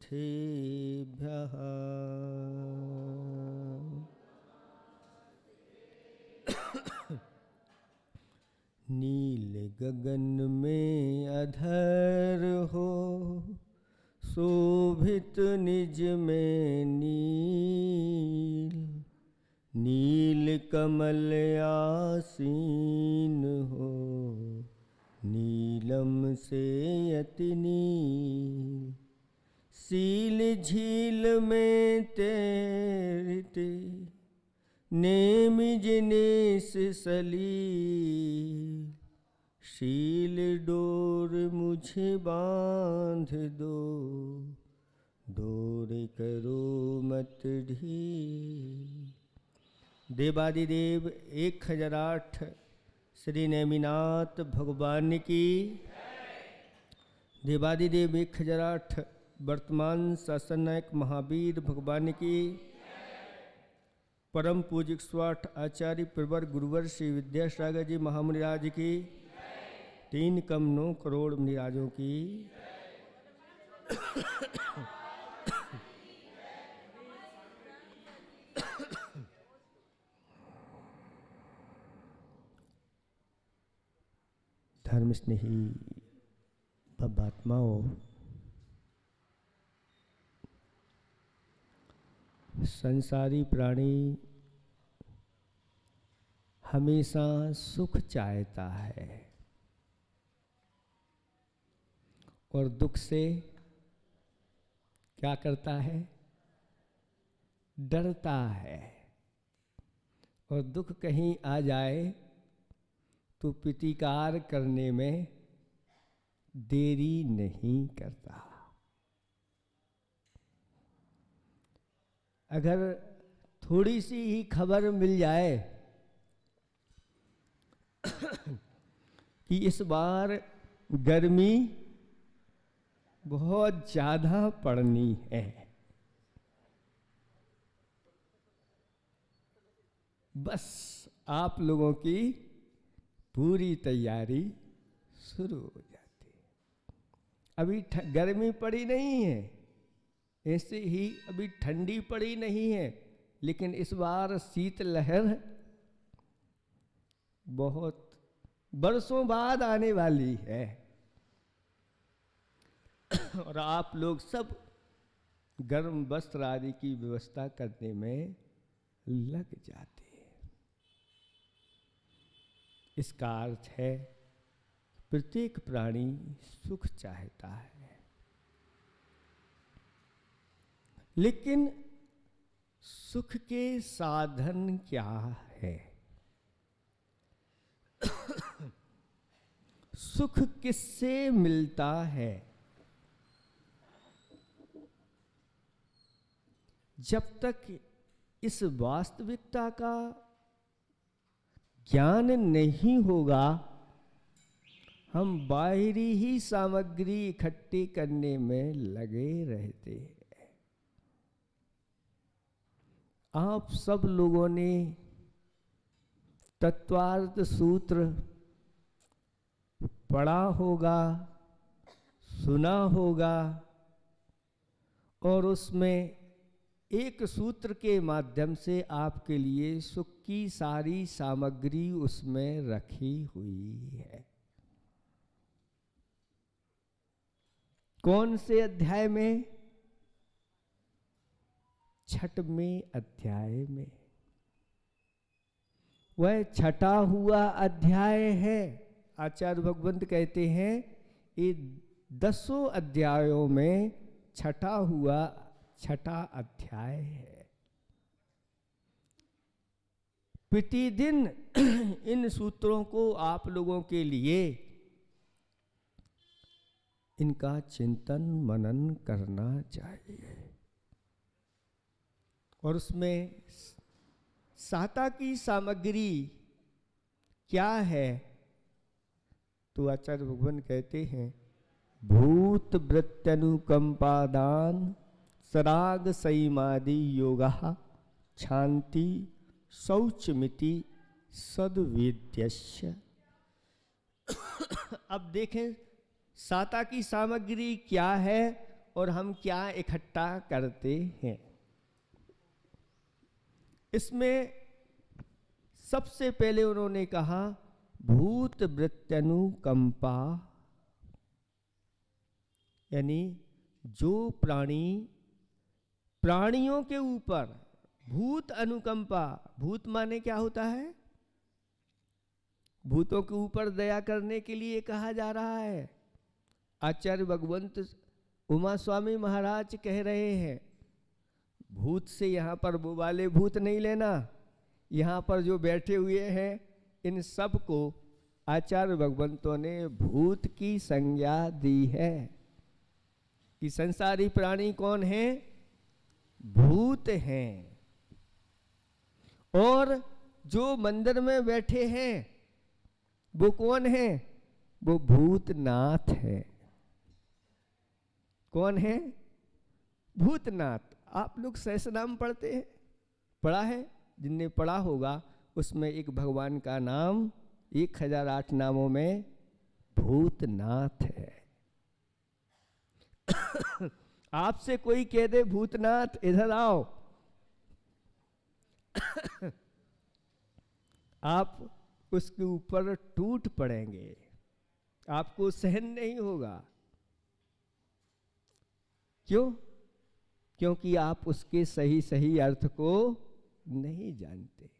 तीर्थेभ्यः। नील गगन में अधर हो, शोभित निज में नील। नील कमल आसीन हो, नीलम से अति नील। सील झील में तैरते, नेम जिनेस सलील। शील डोर मुझे बांध दो, डोर करो मत ढील। देवादिदेव 1008 श्री नेमिनाथ भगवान की। देवादिदेव 1008 वर्तमान शासन नायक महावीर भगवान की। परम पूज्य 108 आचार्य प्रवर गुरुवर श्री विद्यासागर जी महामुनिराज की। 3 कम 9 करोड़ मुनिराजों की। धर्म स्नेही बाबात्माओं, संसारी प्राणी हमेशा सुख चाहता है और दुख से क्या करता है? डरता है। और दुख कहीं आ जाए तो प्रतिकार करने में देरी नहीं करता। अगर थोड़ी सी ही खबर मिल जाए कि इस बार गर्मी बहुत ज़्यादा पड़नी है, बस आप लोगों की पूरी तैयारी शुरू हो जाती है। अभी गर्मी पड़ी नहीं है, ऐसे ही अभी ठंडी पड़ी नहीं है, लेकिन इस बार शीतलहर बहुत बरसों बाद आने वाली है। और आप लोग सब गर्म वस्त्र आदि की व्यवस्था करने में लग जाते हैं। इसका अर्थ है प्रत्येक प्राणी सुख चाहता है, लेकिन सुख के साधन क्या है? सुख किससे मिलता है? जब तक इस वास्तविकता का ज्ञान नहीं होगा, हम बाहरी ही सामग्री इकट्ठी करने में लगे रहते हैं। आप सब लोगों ने तत्वार्थ सूत्र पढ़ा होगा, सुना होगा, और उसमें एक सूत्र के माध्यम से आपके लिए सुख की सारी सामग्री उसमें रखी हुई है। कौन से अध्याय में? 6वें अध्याय में। वह छठा हुआ अध्याय है। आचार्य भगवंत कहते हैं ये 10 अध्यायों में छठा अध्याय है। प्रतिदिन इन सूत्रों को आप लोगों के लिए इनका चिंतन मनन करना चाहिए। और उसमें साता की सामग्री क्या है? तो आचार्य भगवान कहते हैं भूत वृत्त्यनुकंपादान सराग संयमादि योगा शांति शौचमिति सद्वेद्यस्य। अब देखें साता की सामग्री क्या है और हम क्या इकट्ठा करते हैं। इसमें सबसे पहले उन्होंने कहा भूत वृत्त्यनुकंपा, यानी जो प्राणियों के ऊपर भूत अनुकंपा, भूत माने क्या होता है? भूतों के ऊपर दया करने के लिए कहा जा रहा है। आचार्य भगवंत उमा स्वामी महाराज कह रहे हैं, भूत से यहाँ पर वो वाले भूत नहीं लेना, यहाँ पर जो बैठे हुए हैं इन सब को आचार्य भगवंतों ने भूत की संज्ञा दी है कि संसारी प्राणी कौन है? भूत हैं। और जो मंदिर में बैठे हैं वो कौन है? वो भूतनाथ है। कौन है? भूतनाथ। आप लोग सहस्रनाम पढ़ते हैं, पढ़ा है? जिनने पढ़ा होगा उसमें एक भगवान का नाम 1008 नामों में भूतनाथ है। आपसे कोई कह दे भूतनाथ इधर आओ, आप उसके ऊपर टूट पड़ेंगे, आपको सहन नहीं होगा। क्यों? क्योंकि आप उसके सही सही अर्थ को नहीं जानते।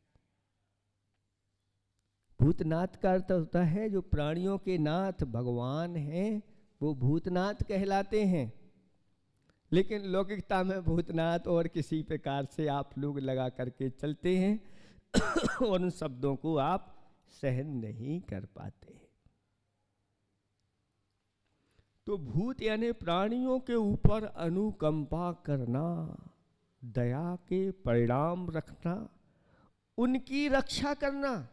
भूतनाथ का अर्थ होता है जो प्राणियों के नाथ भगवान हैं, वो भूतनाथ कहलाते हैं। लेकिन लौकिकता में भूतनाथ और किसी प्रकार से आप लोग लगा करके चलते हैं और उन शब्दों को आप सहन नहीं कर पाते। तो भूत यानी प्राणियों के ऊपर अनुकंपा करना, दया के परिणाम रखना, उनकी रक्षा करना,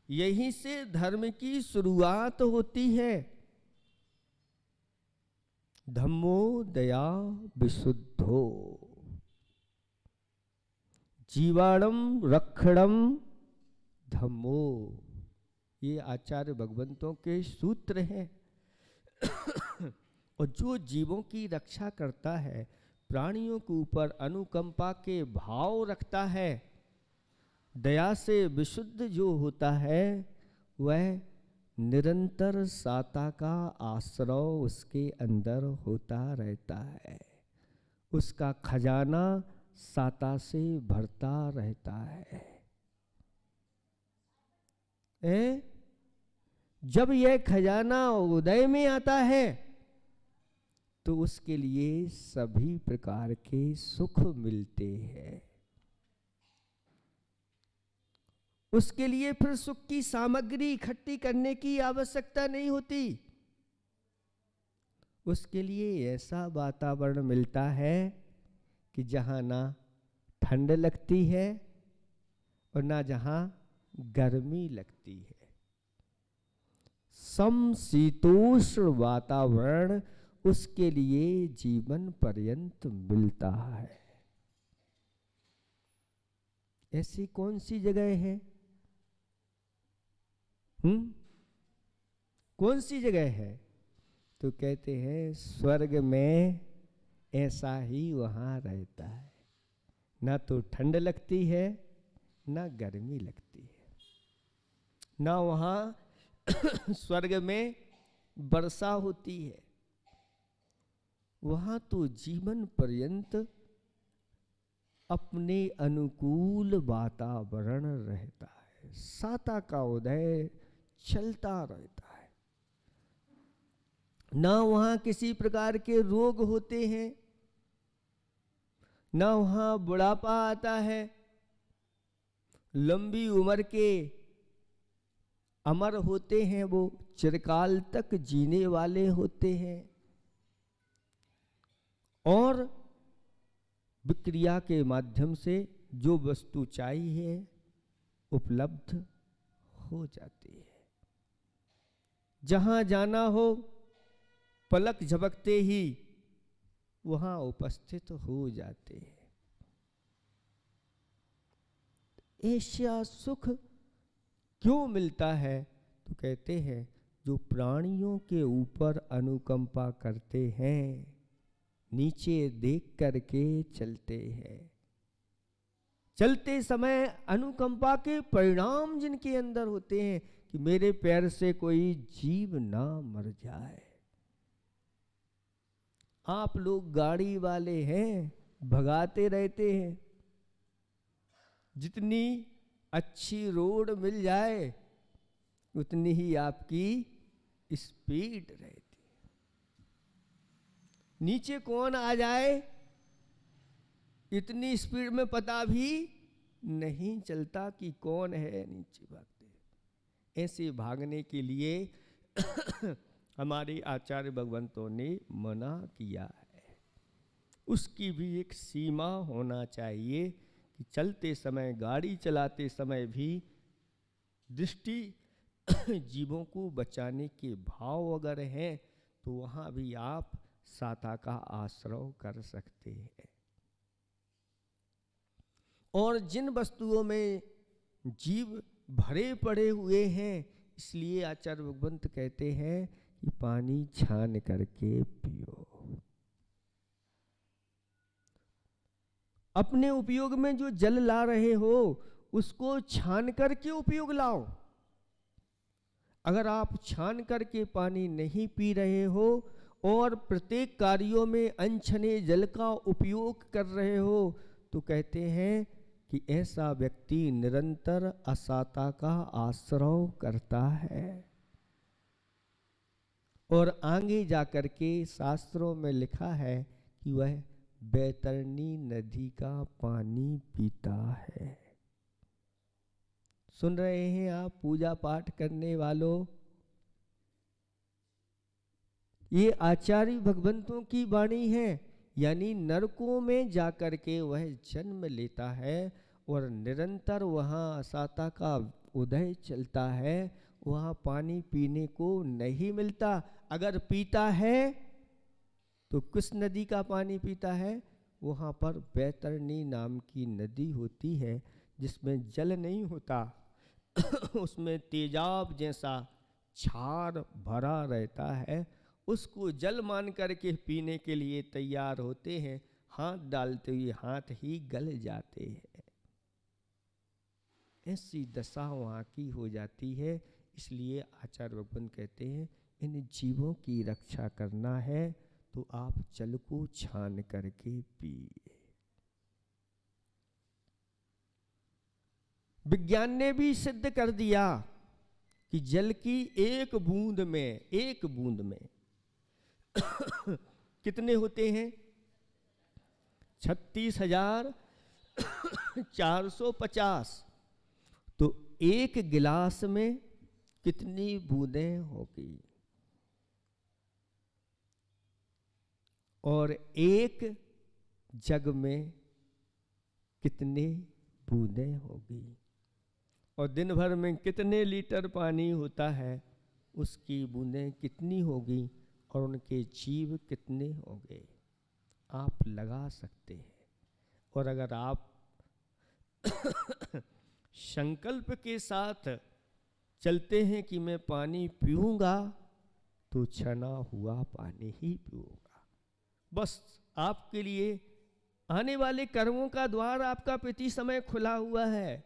यहीं से धर्म की शुरुआत होती है। धम्मो दया विशुद्धो जीवाणम रक्षणम धम्मो, ये आचार्य भगवंतों के सूत्र हैं। और जो जीवों की रक्षा करता है, प्राणियों के ऊपर अनुकंपा के भाव रखता है, दया से विशुद्ध जो होता है, वह निरंतर साता का आश्रय उसके अंदर होता रहता है। उसका खजाना साता से भरता रहता है। जब यह खजाना उदय में आता है तो उसके लिए सभी प्रकार के सुख मिलते हैं। उसके लिए फिर सुख की सामग्री इकट्ठी करने की आवश्यकता नहीं होती। उसके लिए ऐसा वातावरण मिलता है कि जहाँ ना ठंड लगती है और ना जहाँ गर्मी लगती है। समशीतोष्ण वातावरण उसके लिए जीवन पर्यंत मिलता है। ऐसी कौन सी जगह है? कौन सी जगह है? तो कहते हैं स्वर्ग में ऐसा ही वहां रहता है। ना तो ठंड लगती है ना गर्मी लगती है। ना वहां स्वर्ग में वर्षा होती है। वहां तो जीवन पर्यंत अपने अनुकूल वातावरण रहता है। साता का उदय चलता रहता है। ना वहां किसी प्रकार के रोग होते हैं, ना वहां बुढ़ापा आता है। लंबी उम्र के अमर होते हैं, वो चिरकाल तक जीने वाले होते हैं और विक्रिया के माध्यम से जो वस्तु चाहिए उपलब्ध हो जाती है। जहां जाना हो पलक झपकते ही वहां उपस्थित हो जाते हैं। ऐसा सुख क्यों मिलता है? तो कहते हैं जो प्राणियों के ऊपर अनुकंपा करते हैं, नीचे देख करके चलते हैं। चलते समय अनुकंपा के परिणाम जिनके अंदर होते हैं कि मेरे पैर से कोई जीव ना मर जाए। आप लोग गाड़ी वाले हैं, भगाते रहते हैं। जितनी अच्छी रोड मिल जाए उतनी ही आपकी स्पीड रहती है। नीचे कौन आ जाए इतनी स्पीड में पता भी नहीं चलता कि कौन है नीचे भागते। ऐसे भागने के लिए हमारे आचार्य भगवंतों ने मना किया है। उसकी भी एक सीमा होना चाहिए कि चलते समय, गाड़ी चलाते समय भी दृष्टि जीवों को बचाने के भाव अगर हैं तो वहाँ भी आप साता का आश्रय कर सकते हैं। और जिन वस्तुओं में जीव भरे पड़े हुए हैं, इसलिए आचार्य भगवंत कहते हैं कि पानी छान करके पियो। अपने उपयोग में जो जल ला रहे हो उसको छान करके उपयोग लाओ। अगर आप छान करके पानी नहीं पी रहे हो और प्रत्येक कार्यों में अनछने जल का उपयोग कर रहे हो तो कहते हैं कि ऐसा व्यक्ति निरंतर असाता का आश्रय करता है। और आगे जाकर के शास्त्रों में लिखा है कि वह बैतरणी नदी का पानी पीता है। सुन रहे हैं आप पूजा पाठ करने वालों, ये आचार्य भगवंतों की वाणी है। यानी नरकों में जाकर के वह जन्म लेता है और निरंतर वहाँ असाता का उदय चलता है। वहाँ पानी पीने को नहीं मिलता। अगर पीता है तो किस नदी का पानी पीता है? वहाँ पर बैतरणी नाम की नदी होती है जिसमें जल नहीं होता उसमें तेजाब जैसा क्षार भरा रहता है। उसको जल मान करके पीने के लिए तैयार होते हैं। हाथ डालते हुए हाथ ही गल जाते हैं। ऐसी दशा वहाँ की हो जाती है। इसलिए आचार्य भगवंत कहते हैं इन जीवों की रक्षा करना है तो आप जल को छान करके पिए। विज्ञान ने भी सिद्ध कर दिया कि जल की एक बूंद में कितने होते हैं? 36,450। तो एक गिलास में कितनी बूंदें होगी? और एक जग में कितने बूंदें होगी? और दिन भर में कितने लीटर पानी होता है, उसकी बूंदें कितनी होगी और उनके जीव कितने होंगे आप लगा सकते हैं। और अगर आप संकल्प के साथ चलते हैं कि मैं पानी पीऊंगा तो छना हुआ पानी ही पीऊंगा। बस आपके लिए आने वाले कर्मों का द्वार आपका प्रति समय खुला हुआ है।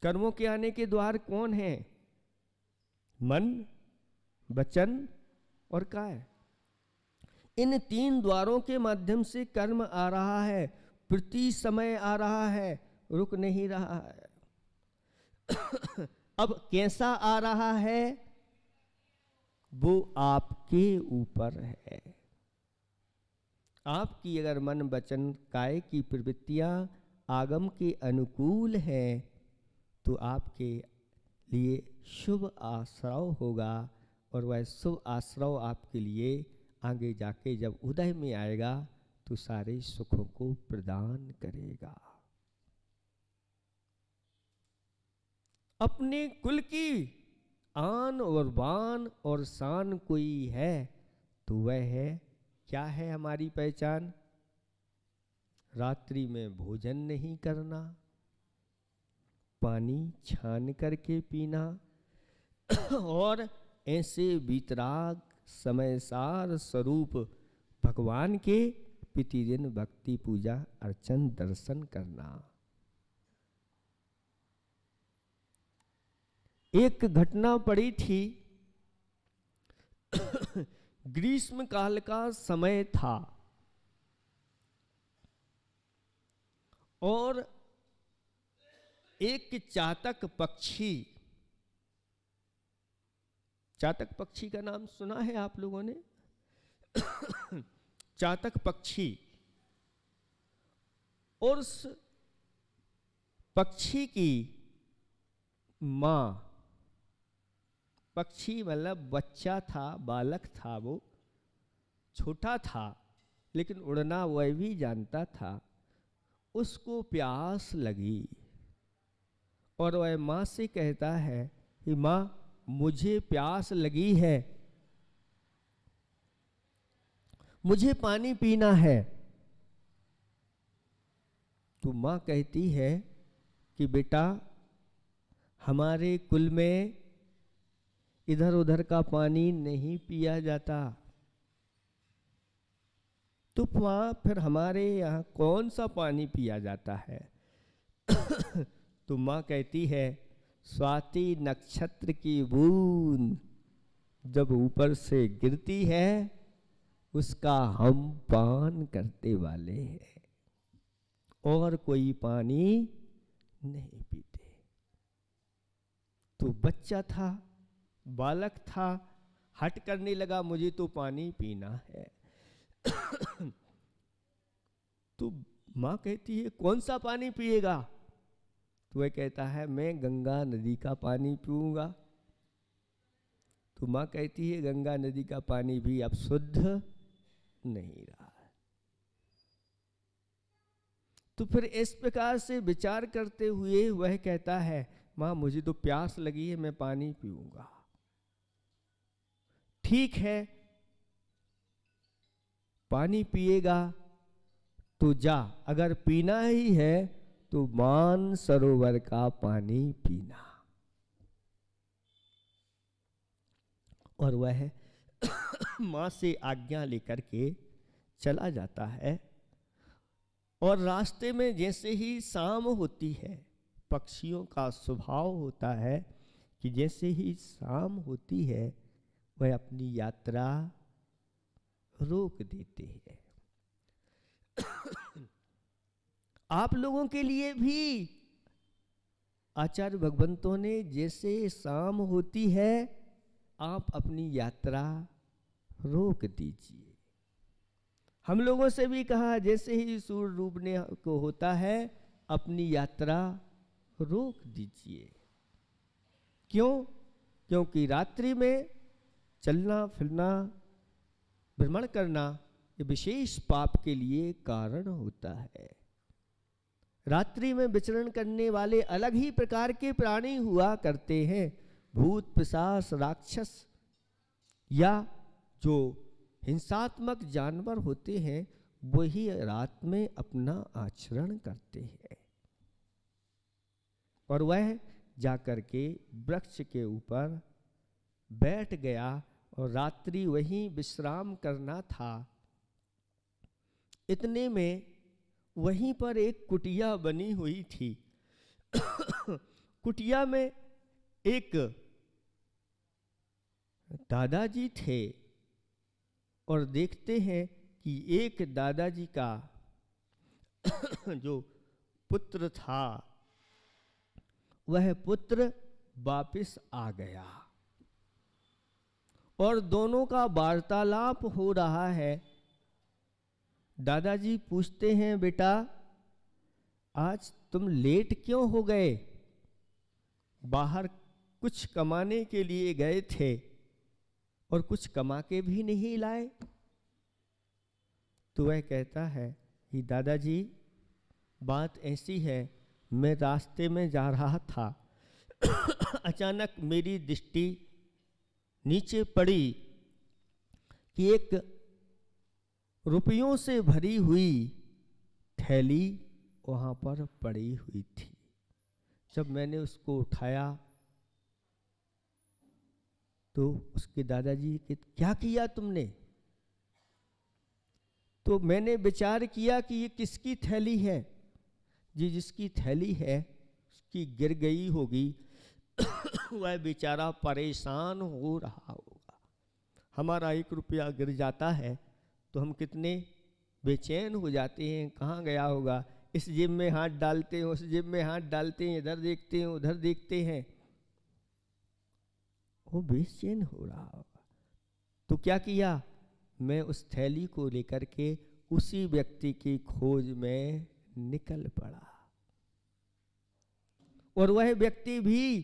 कर्मों के आने के द्वार कौन है? मन, वचन और काय। इन 3 द्वारों के माध्यम से कर्म आ रहा है, प्रति समय आ रहा है, रुक नहीं रहा है। अब कैसा आ रहा है वो आपके ऊपर है। आपकी अगर मन वचन काय की प्रवृत्तियां आगम के अनुकूल है तो आपके लिए शुभ आश्रय होगा और वह शुभ आश्रय आपके लिए आगे जाके जब उदय में आएगा तो सारे सुखों को प्रदान करेगा। अपने कुल की आन और बान और शान कोई है तो वह है, क्या है हमारी पहचान? रात्रि में भोजन नहीं करना, पानी छान करके पीना और ऐसे वितराग समयसार स्वरूप भगवान के प्रतिदिन भक्ति पूजा अर्चन दर्शन करना। एक घटना पड़ी थी, ग्रीष्म काल का समय था और एक चातक पक्षी, चातक पक्षी का नाम सुना है आप लोगों ने? चातक पक्षी, और उस पक्षी की मां, पक्षी मतलब बच्चा था, बालक था, वो छोटा था लेकिन उड़ना वह भी जानता था। उसको प्यास लगी और वह माँ से कहता है कि माँ मुझे प्यास लगी है, मुझे पानी पीना है। तो माँ कहती है कि बेटा हमारे कुल में इधर उधर का पानी नहीं पिया जाता, तो माँ फिर हमारे यहाँ कौन सा पानी पिया जाता है? तो माँ कहती है स्वाति नक्षत्र की बूंद जब ऊपर से गिरती है उसका हम पान करते वाले हैं, और कोई पानी नहीं पीते। तो बच्चा था, बालक था, हट करने लगा, मुझे तो पानी पीना है। तो माँ कहती है कौन सा पानी पिएगा? तो वह कहता है मैं गंगा नदी का पानी पीऊंगा। तो माँ कहती है गंगा नदी का पानी भी अब शुद्ध नहीं रहा। तो फिर इस प्रकार से विचार करते हुए वह कहता है माँ मुझे तो प्यास लगी है, मैं पानी पीऊंगा। ठीक है, पानी पिएगा तो जा, अगर पीना ही है तो मान सरोवर का पानी पीना। और वह माँ से आज्ञा लेकर के चला जाता है। और रास्ते में जैसे ही शाम होती है, पक्षियों का स्वभाव होता है कि जैसे ही शाम होती है वह अपनी यात्रा रोक देते हैं। आप लोगों के लिए भी आचार्य भगवंतों ने जैसे शाम होती है आप अपनी यात्रा रोक दीजिए। हम लोगों से भी कहा जैसे ही सूर्य डूबने को होता है अपनी यात्रा रोक दीजिए। क्यों? क्योंकि रात्रि में चलना फिरना, भ्रमण करना ये विशेष पाप के लिए कारण होता है। रात्रि में विचरण करने वाले अलग ही प्रकार के प्राणी हुआ करते हैं। भूत पिशाच राक्षस या जो हिंसात्मक जानवर होते हैं वही रात में अपना आचरण करते हैं। और वह जाकर के वृक्ष के ऊपर बैठ गया और रात्रि वहीं विश्राम करना था। इतने में वहीं पर एक कुटिया बनी हुई थी। कुटिया में एक दादाजी थे और देखते हैं कि एक दादाजी का जो पुत्र था वह पुत्र वापिस आ गया और दोनों का वार्तालाप हो रहा है। दादाजी पूछते हैं बेटा आज तुम लेट क्यों हो गए? बाहर कुछ कमाने के लिए गए थे और कुछ कमा के भी नहीं लाए। तो वह कहता है कि दादाजी बात ऐसी है, मैं रास्ते में जा रहा था अचानक मेरी दृष्टि नीचे पड़ी कि एक रुपयों से भरी हुई थैली वहाँ पर पड़ी हुई थी। जब मैंने उसको उठाया तो उसके दादाजी के क्या किया तुमने? तो मैंने विचार किया कि ये किसकी थैली है। जी जिसकी थैली है उसकी गिर गई होगी वह बेचारा परेशान हो रहा होगा। हमारा 1 रुपया गिर जाता है तो हम कितने बेचैन हो जाते हैं, कहाँ गया होगा, इस जेब में हाथ डालते हैं, उस जेब में हाथ डालते हैं, इधर देखते हैं उधर देखते हैं, वो बेचैन हो रहा होगा। तो क्या किया, मैं उस थैली को लेकर के उसी व्यक्ति की खोज में निकल पड़ा और वह व्यक्ति भी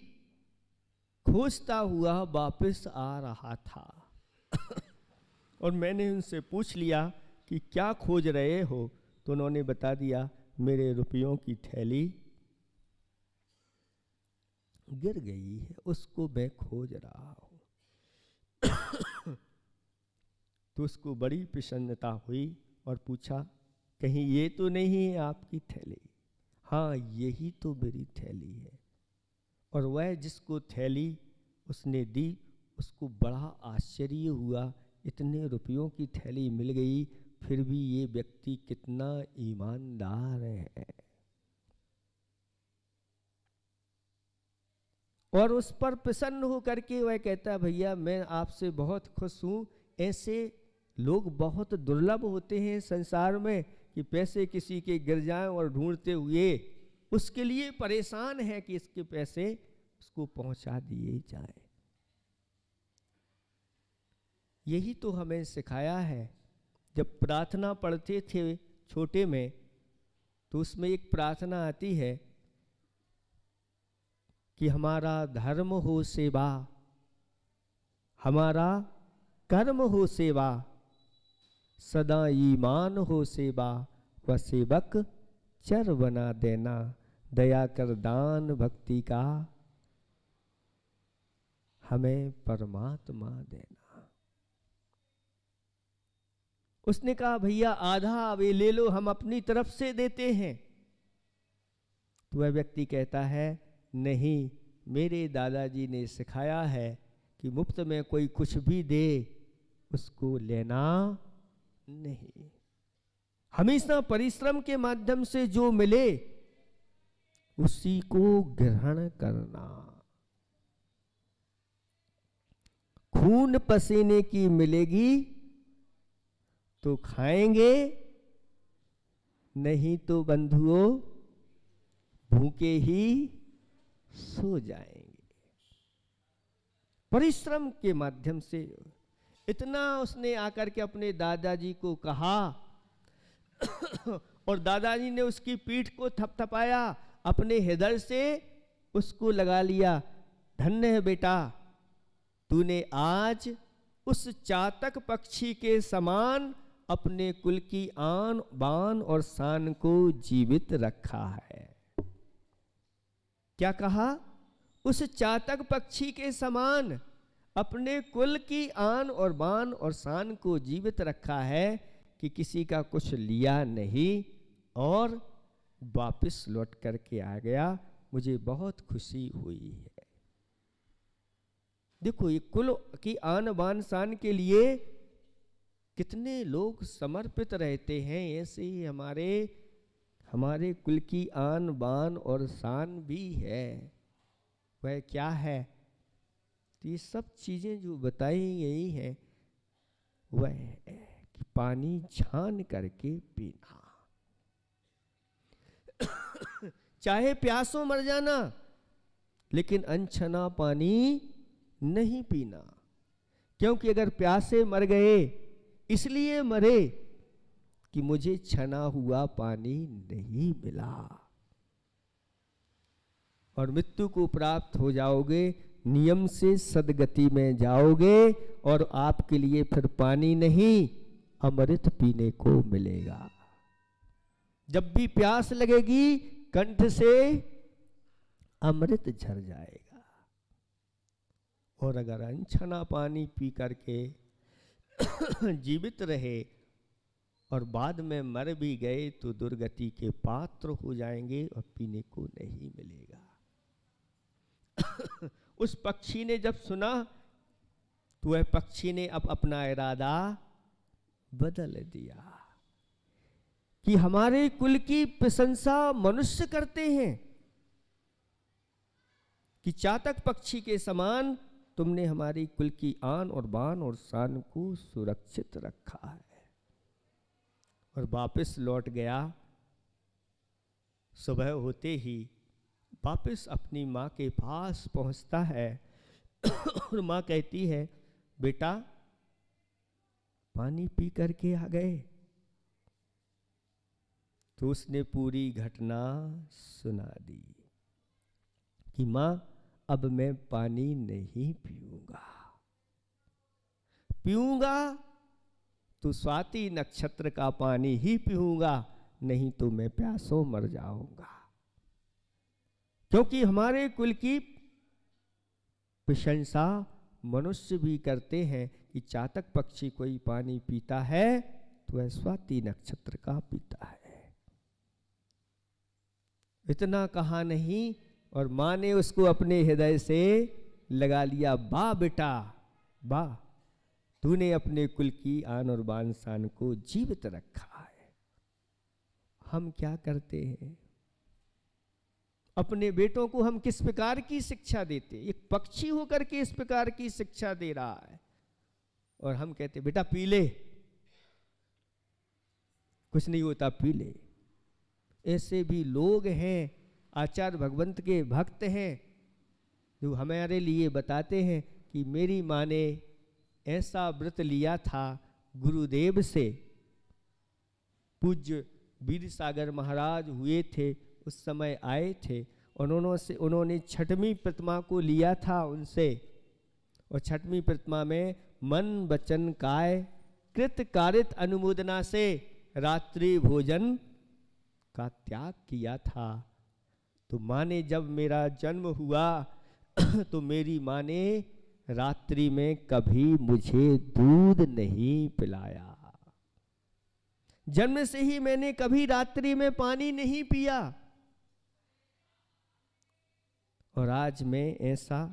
खोजता हुआ वापस आ रहा था और मैंने उनसे पूछ लिया कि क्या खोज रहे हो, तो उन्होंने बता दिया मेरे रुपयों की थैली गिर गई है, उसको मैं खोज रहा हूं। तो उसको बड़ी प्रसन्नता हुई और पूछा कहीं ये तो नहीं है आपकी थैली? हाँ यही तो मेरी थैली है। और वह जिसको थैली उसने दी उसको बड़ा आश्चर्य हुआ, इतने रुपयों की थैली मिल गई, फिर भी ये व्यक्ति कितना ईमानदार है। और उस पर प्रसन्न होकर के वह कहता भैया मैं आपसे बहुत खुश हूँ, ऐसे लोग बहुत दुर्लभ होते हैं संसार में कि पैसे किसी के गिर जाएं और ढूंढते हुए उसके लिए परेशान है कि इसके पैसे उसको पहुंचा दिए जाएं। यही तो हमें सिखाया है। जब प्रार्थना पढ़ते थे छोटे में तो उसमें एक प्रार्थना आती है कि हमारा धर्म हो सेवा, हमारा कर्म हो सेवा, सदा ईमान हो सेवा, व सेवक चर बना देना, दया कर दान भक्ति का हमें परमात्मा देना। उसने कहा भैया आधा वे ले लो, हम अपनी तरफ से देते हैं। तो वह व्यक्ति कहता है नहीं, मेरे दादाजी ने सिखाया है कि मुफ्त में कोई कुछ भी दे उसको लेना नहीं, हमेशा परिश्रम के माध्यम से जो मिले उसी को ग्रहण करना। खून पसीने की मिलेगी तो खाएंगे, नहीं तो बंधुओं भूखे ही सो जाएंगे। परिश्रम के माध्यम से इतना उसने आकर के अपने दादाजी को कहा और दादाजी ने उसकी पीठ को थपथपाया, अपने हृदय से उसको लगा लिया, धन्य है बेटा, तूने आज उस चातक पक्षी के समान अपने कुल की आन बान और शान को जीवित रखा है। क्या कहा? उस चातक पक्षी के समान अपने कुल की आन और बान और शान को जीवित रखा है कि किसी का कुछ लिया नहीं और वापस लौट करके आ गया। मुझे बहुत खुशी हुई है। देखो ये कुल की आन बान शान के लिए कितने लोग समर्पित रहते हैं। ऐसे ही हमारे कुल की आन बान और शान भी है। वह क्या है? तो ये सब चीजें जो बताई गई हैं वह है कि पानी छान करके पीना, चाहे प्यासों मर जाना लेकिन अनछना पानी नहीं पीना। क्योंकि अगर प्यासे मर गए इसलिए मरे कि मुझे छना हुआ पानी नहीं मिला, और मृत्यु को प्राप्त हो जाओगे, नियम से सदगति में जाओगे और आपके लिए फिर पानी नहीं अमृत पीने को मिलेगा। जब भी प्यास लगेगी कंठ से अमृत झर जाएगा। और अगर अनछना पानी पी करके जीवित रहे और बाद में मर भी गए तो दुर्गति के पात्र हो जाएंगे और पीने को नहीं मिलेगा। उस पक्षी ने जब सुना तो वह पक्षी ने अब अपना इरादा बदल दिया। कि हमारे कुल की प्रशंसा मनुष्य करते हैं कि चातक पक्षी के समान तुमने हमारी कुल की आन और बान और शान को सुरक्षित रखा है। और वापस लौट गया। सुबह होते ही वापस अपनी माँ के पास पहुँचता है और माँ कहती है, बेटा पानी पी करके आ गए? तो उसने पूरी घटना सुना दी कि माँ अब मैं पानी नहीं पीऊंगा तो स्वाति नक्षत्र का पानी ही पीऊंगा, नहीं तो मैं प्यासों मर जाऊंगा। क्योंकि हमारे कुल की प्रशंसा मनुष्य भी करते हैं कि चातक पक्षी कोई पानी पीता है तो वह स्वाति नक्षत्र का पीता है। इतना कहा नहीं और माँ ने उसको अपने हृदय से लगा लिया। वाह बेटा वाह, तूने अपने कुल की आन और बान शान को जीवित रखा है। हम क्या करते हैं? अपने बेटों को हम किस प्रकार की शिक्षा देते? एक पक्षी होकर के इस प्रकार की शिक्षा दे रहा है और हम कहते बेटा पी ले, कुछ नहीं होता, पी ले। ऐसे भी लोग हैं, आचार्य भगवंत के भक्त हैं, जो हमारे लिए बताते हैं कि मेरी माँ ने ऐसा व्रत लिया था गुरुदेव से। पूज्य वीर सागर महाराज हुए थे, उस समय आए थे, उन्होंने छठवीं प्रतिमा को लिया था उनसे। और छठवीं प्रतिमा में मन वचन काय कृत कारित अनुमोदना से रात्रि भोजन का त्याग किया था। तो माँ ने जब मेरा जन्म हुआ तो मेरी माँ ने रात्रि में कभी मुझे दूध नहीं पिलाया। जन्म से ही मैंने कभी रात्रि में पानी नहीं पिया। और आज मैं ऐसा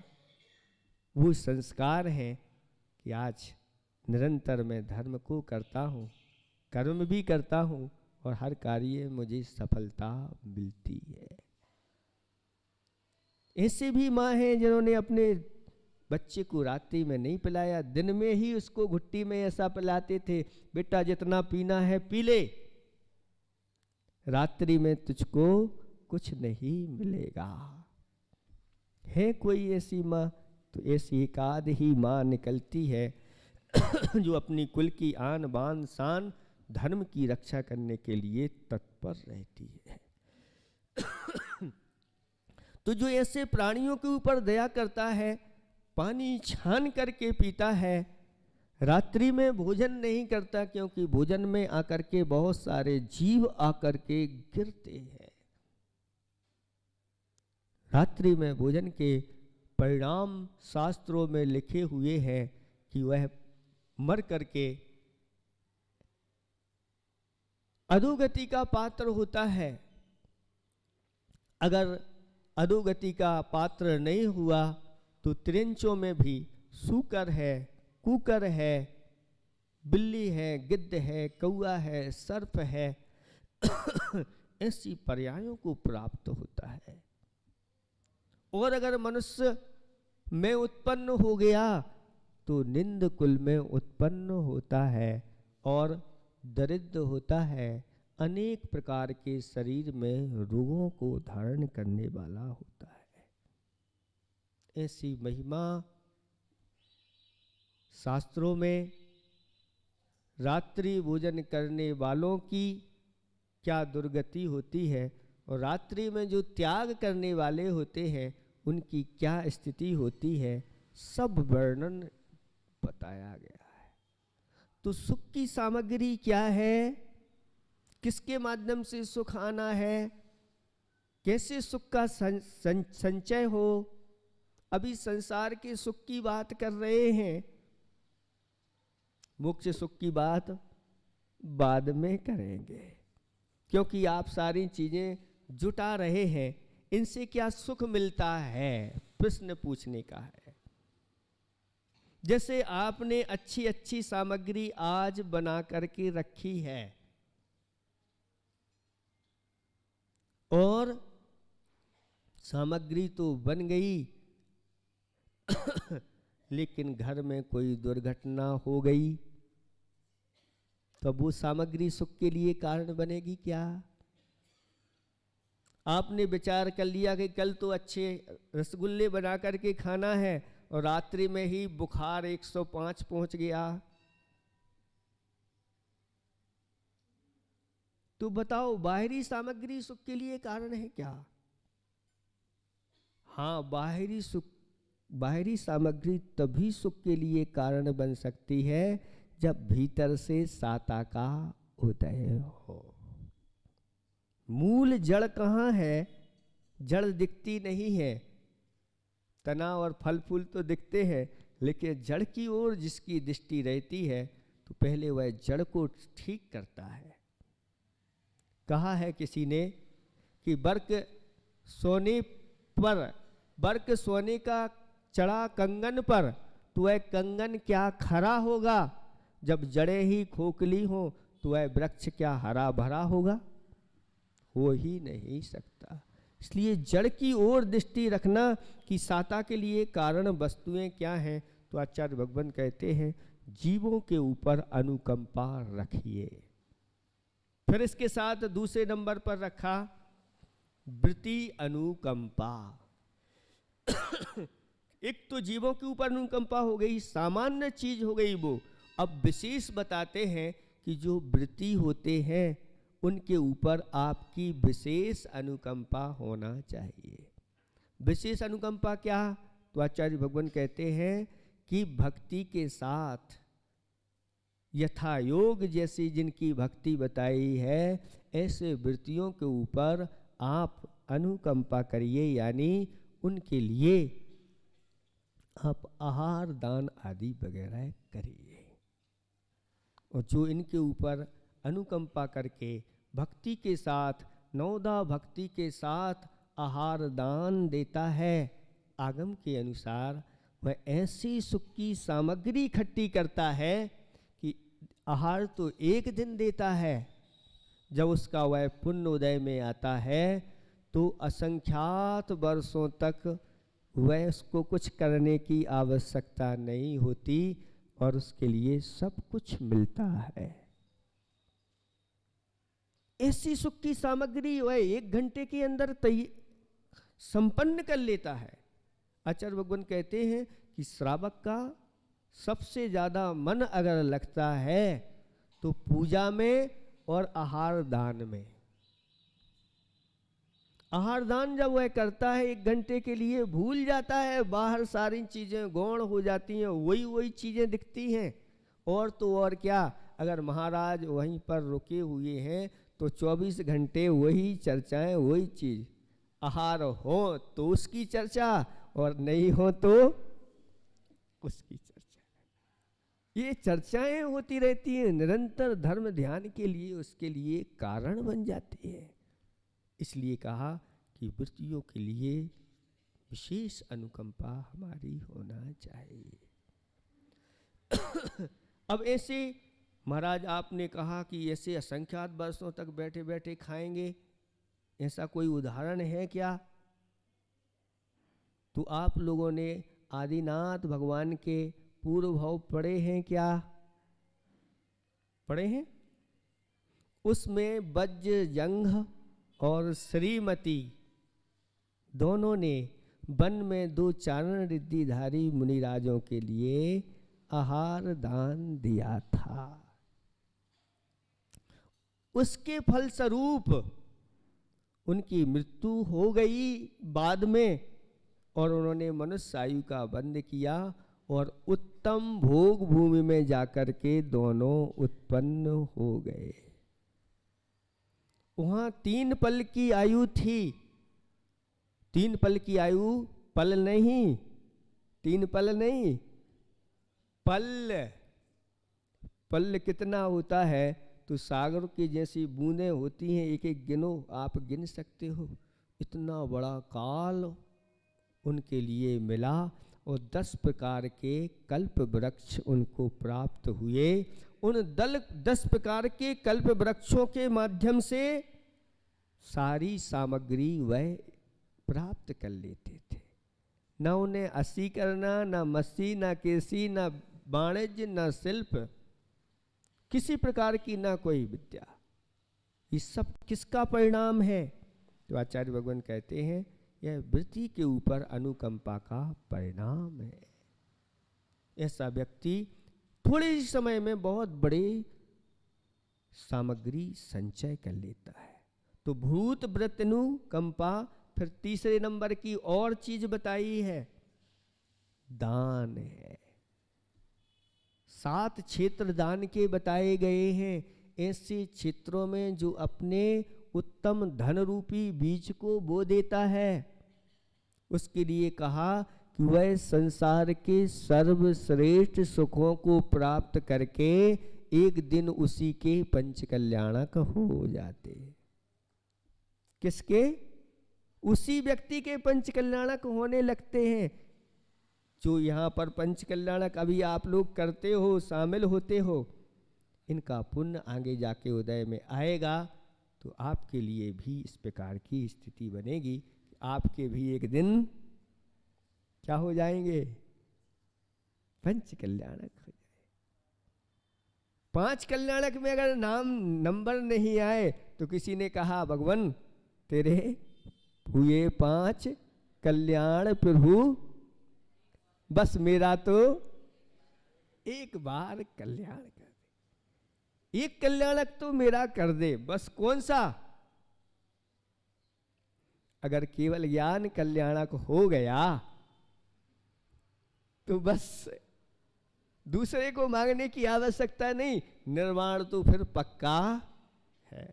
वो संस्कार है कि आज निरंतर मैं धर्म को करता हूँ, कर्म भी करता हूँ और हर कार्य मुझे सफलता मिलती है। ऐसे भी माँ हैं जिन्होंने अपने बच्चे को रात्रि में नहीं पिलाया, दिन में ही उसको घुट्टी में ऐसा पिलाते थे, बेटा जितना पीना है पी ले, रात्रि में तुझको कुछ नहीं मिलेगा। है कोई ऐसी माँ? तो ऐसी एक आध ही माँ निकलती है जो अपनी कुल की आन बान शान धर्म की रक्षा करने के लिए तत्पर रहती है। तो जो ऐसे प्राणियों के ऊपर दया करता है, पानी छान करके पीता है, रात्रि में भोजन नहीं करता, क्योंकि भोजन में आकर के बहुत सारे जीव आकर के गिरते हैं। रात्रि में भोजन के परिणाम शास्त्रों में लिखे हुए हैं कि वह मर करके अधोगति का पात्र होता है। अगर अधोगति का पात्र नहीं हुआ तो त्रिंचों में भी सूकर है, कुकर है, बिल्ली है, गिद्ध है, कौआ है, सर्प है ऐसी पर्यायों को प्राप्त होता है। और अगर मनुष्य में उत्पन्न हो गया तो निंद कुल में उत्पन्न होता है और दरिद्र होता है, अनेक प्रकार के शरीर में रोगों को धारण करने वाला होता है। ऐसी महिमा शास्त्रों में रात्रि भोजन करने वालों की क्या दुर्गति होती है और रात्रि में जो त्याग करने वाले होते हैं उनकी क्या स्थिति होती है, सब वर्णन बताया गया है। तो सुख की सामग्री क्या है, किसके माध्यम से सुख आना है, कैसे सुख का संचय हो। अभी संसार के सुख की बात कर रहे हैं, मोक्ष सुख की बात बाद में करेंगे, क्योंकि आप सारी चीजें जुटा रहे हैं। इनसे क्या सुख मिलता है, प्रश्न पूछने का है। जैसे आपने अच्छी अच्छी सामग्री आज बना करके रखी है, और सामग्री तो बन गई लेकिन घर में कोई दुर्घटना हो गई तो वो सामग्री सुख के लिए कारण बनेगी क्या? आपने विचार कर लिया कि कल तो अच्छे रसगुल्ले बना करके खाना है और रात्रि में ही बुखार 105 पहुंच गया, तो बताओ बाहरी सामग्री सुख के लिए कारण है क्या? हाँ, बाहरी सामग्री तभी सुख के लिए कारण बन सकती है जब भीतर से साता का उदय हो। मूल जड़ कहाँ है? जड़ दिखती नहीं है, तना और फल फूल तो दिखते हैं, लेकिन जड़ की ओर जिसकी दृष्टि रहती है तो पहले वह जड़ को ठीक करता है। कहा है किसी ने कि बर्क सोने का चढ़ा कंगन पर तो वह कंगन क्या खरा होगा, जब जड़ें ही खोखली हो तो वह वृक्ष क्या हरा भरा होगा? हो ही नहीं सकता। इसलिए जड़ की ओर दृष्टि रखना कि साता के लिए कारण वस्तुएं क्या हैं, तो आचार्य भगवान कहते हैं जीवों के ऊपर अनुकंपा रखिए। फिर इसके साथ दूसरे नंबर पर रखा वृत्ति अनुकंपा। एक तो जीवों के ऊपर अनुकंपा हो गई, सामान्य चीज हो गई वो। अब विशेष बताते हैं कि जो वृत्ति होते हैं उनके ऊपर आपकी विशेष अनुकंपा होना चाहिए। विशेष अनुकंपा क्या? तो आचार्य भगवान कहते हैं कि भक्ति के साथ यथा योग जैसी जिनकी भक्ति बताई है ऐसे वृत्तियों के ऊपर आप अनुकंपा करिए, यानी उनके लिए आप आहार दान आदि वगैरह करिए। और जो इनके ऊपर अनुकंपा करके भक्ति के साथ नवदा भक्ति के साथ आहार दान देता है, आगम के अनुसार वह ऐसी सुख की सामग्री इकट्ठी करता है कि आहार तो एक दिन देता है, जब उसका वह पुण्योदय में आता है तो असंख्यात वर्षों तक वह उसको कुछ करने की आवश्यकता नहीं होती और उसके लिए सब कुछ मिलता है। ऐसी सुख की सामग्री वह 1 घंटे के अंदर संपन्न कर लेता है। आचार्य भगवान कहते हैं कि श्रावक का सबसे ज्यादा मन अगर लगता है तो पूजा में और आहार दान में। आहार दान जब वह करता है 1 घंटे के लिए भूल जाता है, बाहर सारी चीजें गौण हो जाती हैं, वही चीजें दिखती हैं। और तो और क्या, अगर महाराज वहीं पर रुके हुए हैं तो 24 घंटे वही चर्चाएं, वही चीज। आहार हो तो उसकी चर्चा और नहीं हो तो उसकी चर्चा। ये चर्चाएं होती रहती हैं निरंतर, धर्म ध्यान के लिए उसके लिए कारण बन जाती है। इसलिए कहा कि वृत्तियों के लिए विशेष अनुकंपा हमारी होना चाहिए। अब ऐसे महाराज आपने कहा कि ऐसे असंख्यात वर्षों तक बैठे बैठे खाएंगे, ऐसा कोई उदाहरण है क्या? तो आप लोगों ने आदिनाथ भगवान के पूर्व भाव पढ़े हैं क्या? पढ़े हैं? उसमें वज्र जंघ और श्रीमती दोनों ने वन में 2 चारण रिद्धिधारी मुनिराजों के लिए आहार दान दिया था। उसके फलस्वरूप उनकी मृत्यु हो गई बाद में, और उन्होंने मनुष्य आयु का बंध किया और उत्तम भोग भूमि में जाकर के दोनों उत्पन्न हो गए। वहां 3 पल की आयु थी। 3 पल की आयु, पल नहीं, 3 पल नहीं, पल। पल कितना होता है? तो सागर की जैसी बूंदें होती हैं, एक एक गिनो, आप गिन सकते हो। इतना बड़ा काल उनके लिए मिला और 10 प्रकार के कल्प वृक्ष उनको प्राप्त हुए। उन 10 प्रकार के कल्प वृक्षों के माध्यम से सारी सामग्री वह प्राप्त कर लेते थे। न उन्हें अस्सी करना, न मसी, न केसी, न वाणिज्य, न शिल्प, किसी प्रकार की ना कोई विद्या। ये सब किसका परिणाम है? तो आचार्य भगवान कहते हैं यह वृत्ति के ऊपर अनुकंपा का परिणाम है। ऐसा व्यक्ति थोड़े ही समय में बहुत बड़े सामग्री संचय कर लेता है। तो भूत वृत्तनुकंपा, फिर तीसरे नंबर की और चीज बताई है, दान है। 7 क्षेत्र दान के बताए गए हैं। ऐसे क्षेत्रों में जो अपने उत्तम धन रूपी बीज को बो देता है, उसके लिए कहा कि वह संसार के सर्वश्रेष्ठ सुखों को प्राप्त करके एक दिन उसी के पंच कल्याणक हो जाते। किसके? उसी व्यक्ति के पंच कल्याणक होने लगते हैं। जो यहाँ पर पंच कल्याणक अभी आप लोग करते हो, शामिल होते हो, इनका पुण्य आगे जाके उदय में आएगा तो आपके लिए भी इस प्रकार की स्थिति बनेगी। आपके भी एक दिन क्या हो जाएंगे? पंच कल्याणक हो जाए। 5 कल्याणक में अगर नाम नंबर नहीं आए तो किसी ने कहा भगवान तेरे हुए 5 कल्याण प्रभु, बस मेरा तो एक बार कल्याण कर दे, एक कल्याणक तो मेरा कर दे, बस। कौन सा? अगर केवल ज्ञान कल्याणक हो गया तो बस दूसरे को मांगने की आवश्यकता नहीं, निर्वाण तो फिर पक्का है।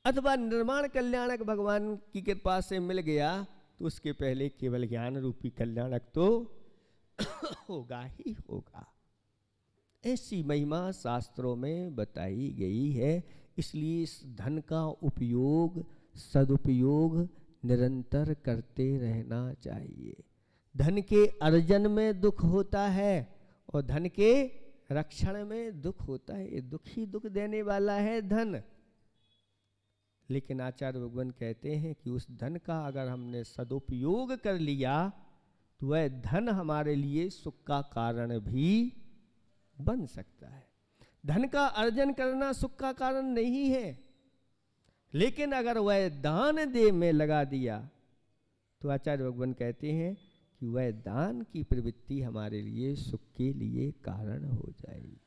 अथवा निर्माण कल्याणक भगवान की कृपा से मिल गया तो उसके पहले केवल ज्ञान रूपी कल्याणक तो होगा ही होगा। ऐसी महिमा शास्त्रों में बताई गई है। इसलिए इस धन का उपयोग, सदुपयोग निरंतर करते रहना चाहिए। धन के अर्जन में दुख होता है और धन के रक्षण में दुख होता है। ये दुख ही दुख देने वाला है धन। लेकिन आचार्य भगवान कहते हैं कि उस धन का अगर हमने सदुपयोग कर लिया तो वह धन हमारे लिए सुख का कारण भी बन सकता है। धन का अर्जन करना सुख का कारण नहीं है, लेकिन अगर वह दान दे में लगा दिया तो आचार्य भगवान कहते हैं कि वह दान की प्रवृत्ति हमारे लिए सुख के लिए कारण हो जाएगी।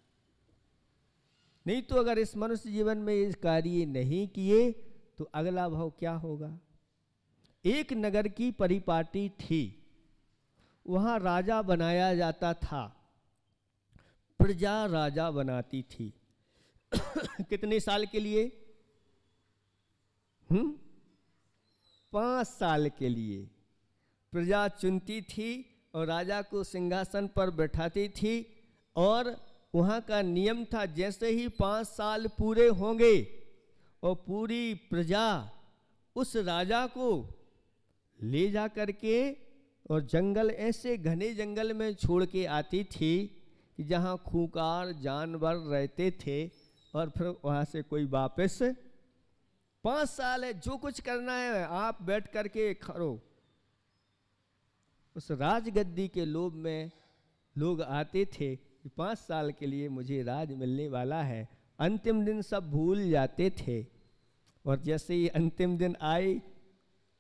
नहीं तो अगर इस मनुष्य जीवन में इस कार्य नहीं किए तो अगला भाव क्या होगा? एक नगर की परिपाटी थी, वहां राजा बनाया जाता था, प्रजा राजा बनाती थी। कितने साल के लिए? 5 साल के लिए प्रजा चुनती थी और राजा को सिंहासन पर बैठाती थी। और वहाँ का नियम था जैसे ही 5 साल पूरे होंगे और पूरी प्रजा उस राजा को ले जा करके और जंगल, ऐसे घने जंगल में छोड़ के आती थी कि जहाँ खूंखार जानवर रहते थे, और फिर वहाँ से कोई वापस 5 साल है, जो कुछ करना है आप बैठ करके करो। उस राजगद्दी के लोभ में लोग आते थे कि 5 साल के लिए मुझे राज मिलने वाला है। अंतिम दिन सब भूल जाते थे, और जैसे ही अंतिम दिन आए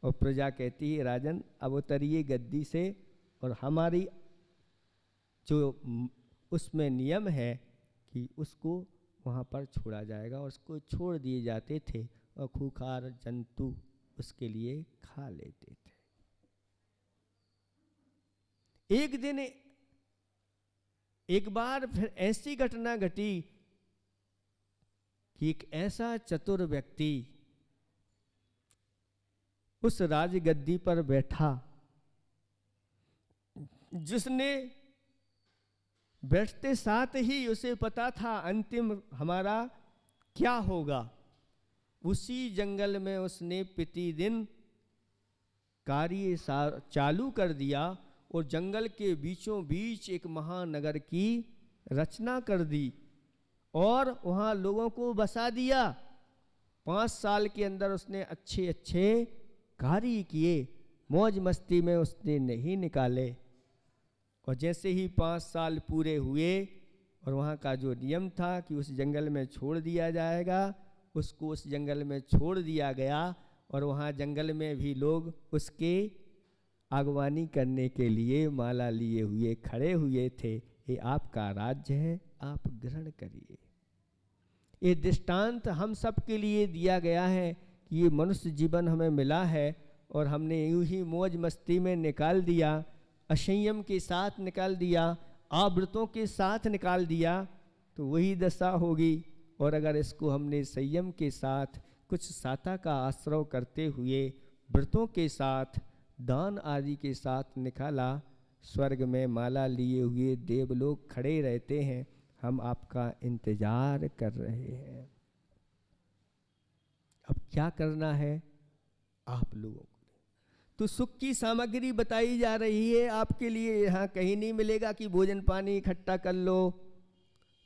और प्रजा कहती है राजन अब उतरिए गद्दी से, और हमारी जो उसमें नियम है कि उसको वहाँ पर छोड़ा जाएगा, और उसको छोड़ दिए जाते थे और खूंखार जंतु उसके लिए खा लेते थे। एक दिन एक बार फिर ऐसी घटना घटी कि एक ऐसा चतुर व्यक्ति उस राजगद्दी पर बैठा जिसने बैठते साथ ही उसे पता था अंतिम हमारा क्या होगा। उसी जंगल में उसने प्रतिदिन कार्य चालू कर दिया और जंगल के बीचों बीच एक महानगर की रचना कर दी और वहाँ लोगों को बसा दिया। 5 साल के अंदर उसने अच्छे अच्छे कार्य किए, मौज मस्ती में उसने नहीं निकाले। और जैसे ही 5 साल पूरे हुए और वहाँ का जो नियम था कि उस जंगल में छोड़ दिया जाएगा, उसको उस जंगल में छोड़ दिया गया। और वहाँ जंगल में भी लोग उसके आगवानी करने के लिए माला लिए हुए खड़े हुए थे। ये आपका राज्य है, आप ग्रहण करिए। ये दृष्टांत हम सब के लिए दिया गया है कि ये मनुष्य जीवन हमें मिला है और हमने यूं ही मौज मस्ती में निकाल दिया, असंयम के साथ निकाल दिया, आवृतों के साथ निकाल दिया, तो वही दशा होगी। और अगर इसको हमने संयम के साथ कुछ साता का आश्रय करते हुए व्रतों के साथ दान आदि के साथ निकाला, स्वर्ग में माला लिए हुए देवलोग खड़े रहते हैं, हम आपका इंतजार कर रहे हैं। अब क्या करना है आप लोगों को? तो सुख की सामग्री बताई जा रही है आपके लिए। यहाँ कहीं नहीं मिलेगा कि भोजन पानी इकट्ठा कर लो,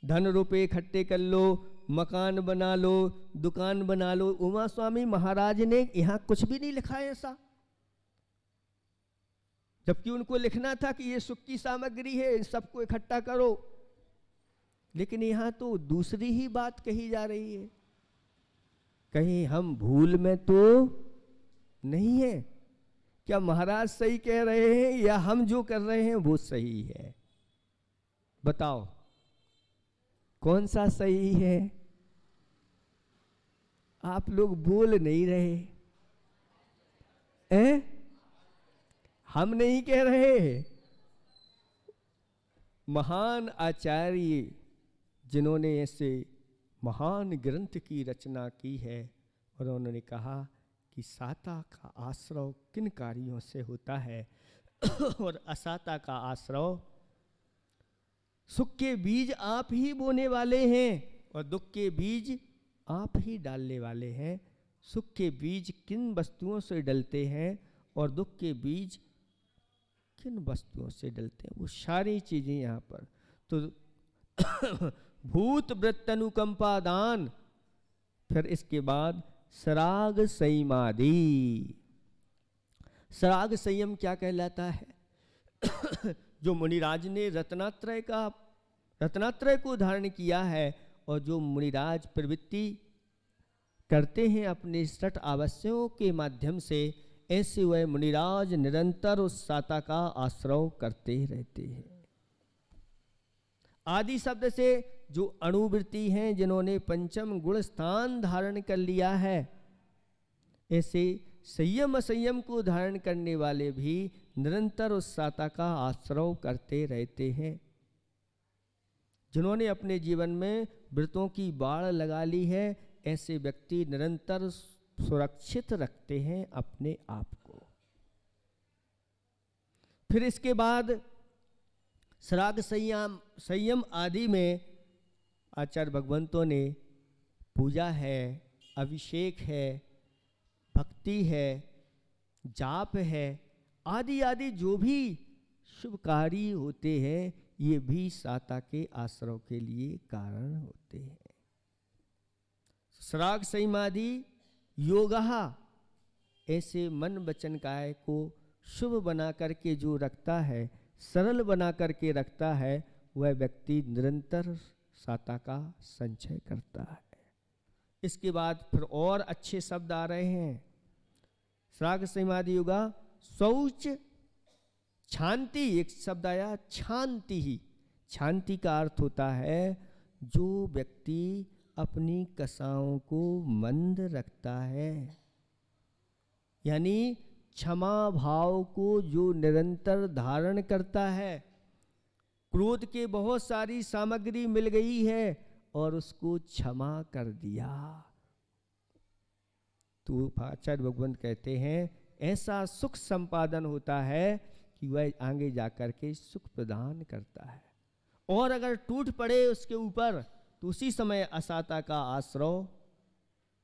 धन रुपए इकट्ठे कर लो, मकान बना लो, दुकान बना लो। उमा स्वामी महाराज ने यहाँ कुछ भी नहीं लिखा है ऐसा, जबकि उनको लिखना था कि ये सुख की सामग्री है, सबको इकट्ठा करो। लेकिन यहाँ तो दूसरी ही बात कही जा रही है। कहीं हम भूल में तो नहीं है? क्या महाराज सही कह रहे हैं या हम जो कर रहे हैं वो सही है? बताओ कौन सा सही है? आप लोग बोल नहीं रहे हैं? हम नहीं कह रहे। महान आचार्य जिन्होंने ऐसे महान ग्रंथ की रचना की है, और उन्होंने कहा कि साता का आश्रय किन कार्यों से होता है और असाता का आश्रय। सुख के बीज आप ही बोने वाले हैं और दुख के बीज आप ही डालने वाले हैं। सुख के बीज किन वस्तुओं से डलते हैं और दुख के बीज किन वस्तुओं से डलते हैं, वो सारी चीजें यहाँ पर। तो भूत वृत्त अनुकंपा दान, फिर इसके बाद सराग संयमादि। सराग संयम क्या कहलाता है? जो मुनिराज ने रत्नात्रय को धारण किया है, और जो मुनिराज प्रवृत्ति करते हैं अपने षट आवश्यों के माध्यम से, ऐसे वह मुनिराज निरंतर उस साता का आश्रय करते रहते हैं। आदि शब्द से जो अणुवृत्ति हैं, जिन्होंने पंचम गुण स्थान धारण कर लिया है, ऐसे संयम असंयम को धारण करने वाले भी निरंतर उस साता का आश्रय करते रहते हैं। जिन्होंने अपने जीवन में व्रतों की बाड़ लगा ली है, ऐसे व्यक्ति निरंतर सुरक्षित रखते हैं अपने आप को। फिर इसके बाद सराग संयम आदि में आचार्य भगवंतों ने पूजा है, अभिषेक है, भक्ति है, जाप है, आदि आदि जो भी शुभ कार्य होते हैं, ये भी साता के आश्रय के लिए कारण होते हैं। सराग संयमादि योगः, ऐसे मन वचन काया को शुभ बना करके जो रखता है, सरल बना करके रखता है, वह व्यक्ति निरंतर साता का संचय करता है। इसके बाद फिर और अच्छे शब्द आ रहे हैं। सराग संयमादि योगा शौच शांति, एक शब्द आया शांति ही। शांति का अर्थ होता है जो व्यक्ति अपनी कसाओं को मंद रखता है, यानी क्षमा भाव को जो निरंतर धारण करता है। क्रोध के बहुत सारी सामग्री मिल गई है और उसको क्षमा कर दिया, तो आचार्य भगवंत कहते हैं ऐसा सुख संपादन होता है कि वह आगे जाकर के सुख प्रदान करता है। और अगर टूट पड़े उसके ऊपर, तो उसी समय असाता का आश्रय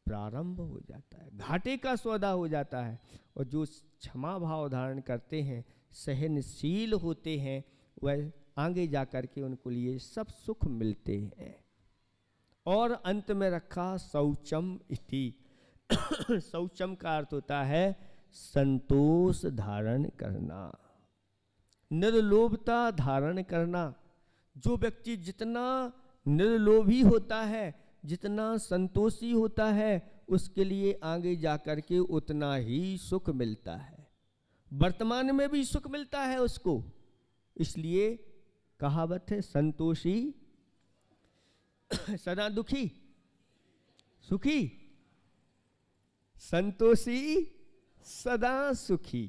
प्रारंभ हो जाता है, घाटे का सौदा हो जाता है। और जो क्षमा भाव धारण करते हैं, सहनशील होते हैं, वह आगे जाकर के उनको लिए सब सुख मिलते हैं। और अंत में रखा शौचम इति, शौचम का अर्थ होता है संतोष धारण करना, निर्लोभता धारण करना। जो व्यक्ति जितना निर्लोभी होता है, जितना संतोषी होता है, उसके लिए आगे जाकर के उतना ही सुख मिलता है, वर्तमान में भी सुख मिलता है उसको। इसलिए कहावत है, संतोषी सदा दुखी सुखी, संतोषी सदा सुखी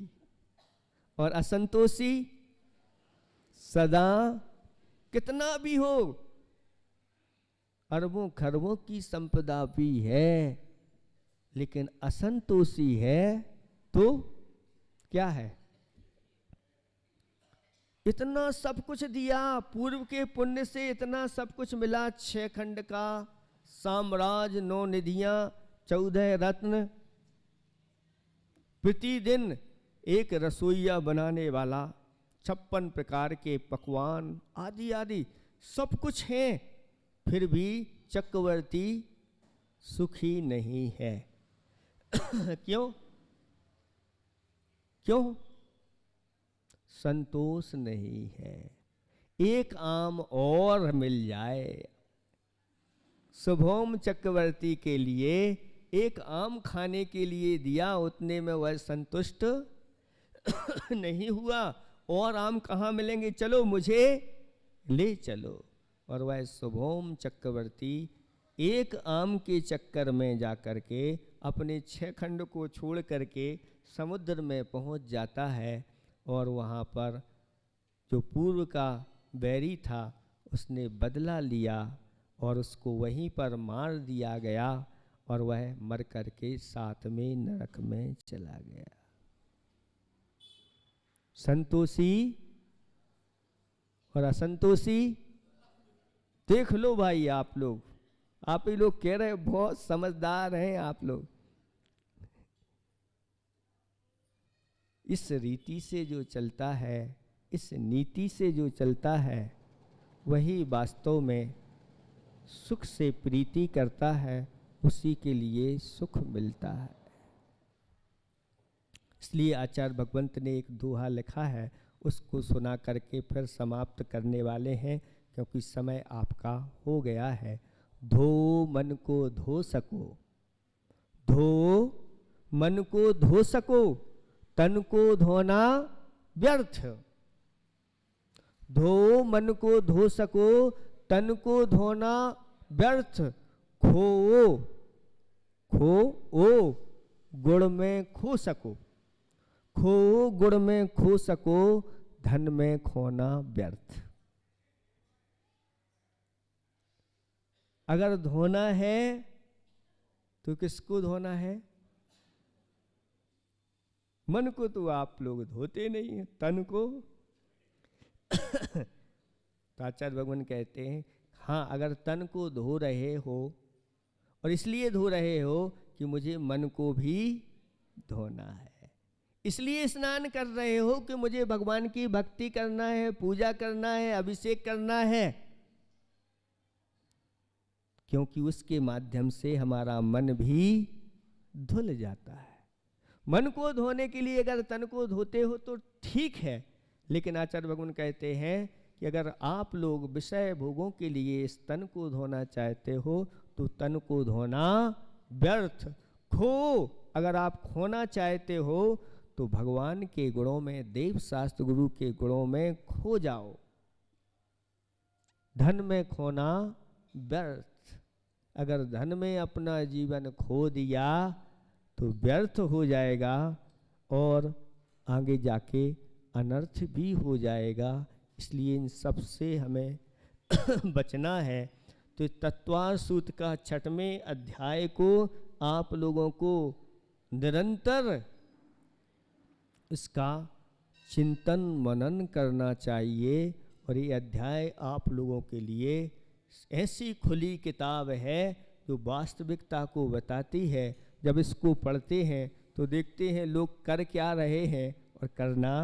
और असंतोषी सदा, कितना भी हो, अरबों खरबों की संपदा भी है, लेकिन असंतोषी है तो क्या है? इतना सब कुछ दिया, पूर्व के पुण्य से इतना सब कुछ मिला, 6 खंड का साम्राज्य, 9 निधियां, 14 रत्न, प्रतिदिन एक रसोइया बनाने वाला, 56 प्रकार के पकवान आदि आदि सब कुछ हैं, फिर भी चक्रवर्ती सुखी नहीं है। क्यों? क्यों? संतोष नहीं है। एक आम और मिल जाए, शुभोम चक्रवर्ती के लिए एक आम खाने के लिए दिया, उतने में वह संतुष्ट नहीं हुआ, और आम कहाँ मिलेंगे, चलो मुझे ले चलो। और वह शुभोम चक्रवर्ती एक आम के चक्कर में जाकर के अपने 6 खंड को छोड़ करके समुद्र में पहुंच जाता है, और वहाँ पर जो पूर्व का बैरी था उसने बदला लिया और उसको वहीं पर मार दिया गया, और वह मर करके 7वें नरक में चला गया। संतोषी और असंतोषी देख लो भाई, आप ही लोग कह रहे बहुत समझदार हैं आप लोग। इस रीति से जो चलता है, इस नीति से जो चलता है, वही वास्तव में सुख से प्रीति करता है, उसी के लिए सुख मिलता है। इसलिए आचार्य भगवंत ने एक दोहा लिखा है, उसको सुना करके फिर समाप्त करने वाले हैं, क्योंकि समय आपका हो गया है। धो मन को धो सको, धो मन को धो सको, तन को धोना व्यर्थ। धो मन को धो सको, तन को धोना व्यर्थ। खो गुण में खो सको, खो गुण में खो सको, धन में खोना व्यर्थ। अगर धोना है तो किसको धोना है? मन को तो आप लोग धोते नहीं हैं, तन को। तो आचार्य भगवान कहते हैं, हाँ, अगर तन को धो रहे हो, और इसलिए धो रहे हो कि मुझे मन को भी धोना है, इसलिए स्नान कर रहे हो कि मुझे भगवान की भक्ति करना है, पूजा करना है, अभिषेक करना है, क्योंकि उसके माध्यम से हमारा मन भी धुल जाता है। मन को धोने के लिए अगर तन को धोते हो तो ठीक है, लेकिन आचार्य भगवान कहते हैं कि अगर आप लोग विषय भोगों के लिए इस तन को धोना चाहते हो तो तन को धोना व्यर्थ। खो, अगर आप खोना चाहते हो तो भगवान के गुणों में, देव शास्त्र गुरु के गुणों में खो जाओ। धन में खोना व्यर्थ। अगर धन में अपना जीवन खो दिया तो व्यर्थ हो जाएगा, और आगे जाके अनर्थ भी हो जाएगा। इसलिए इन सब से हमें बचना है। तो तत्वार सूत्र का 6वें अध्याय को आप लोगों को निरंतर इसका चिंतन मनन करना चाहिए। और ये अध्याय आप लोगों के लिए ऐसी खुली किताब है जो वास्तविकता को बताती है। जब इसको पढ़ते हैं तो देखते हैं लोग कर क्या रहे हैं और करना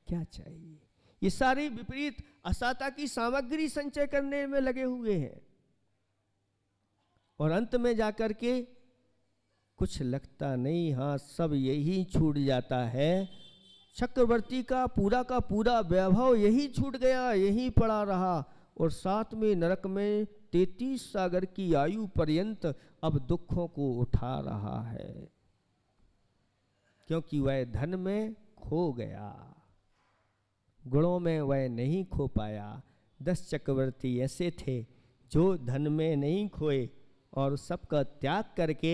क्या चाहिए। ये सारे विपरीत असाता की सामग्री संचय करने में लगे हुए हैं, और अंत में जाकर के कुछ लगता नहीं, हाँ सब यही छूट जाता है। चक्रवर्ती का पूरा वैभव यही छूट गया, यही पड़ा रहा, और साथ में नरक में 33 सागर की आयु पर्यंत अब दुखों को उठा रहा है, क्योंकि वह धन में खो गया, गुणों में वह नहीं खो पाया। 10 चक्रवर्ती ऐसे थे जो धन में नहीं खोए और सबका त्याग करके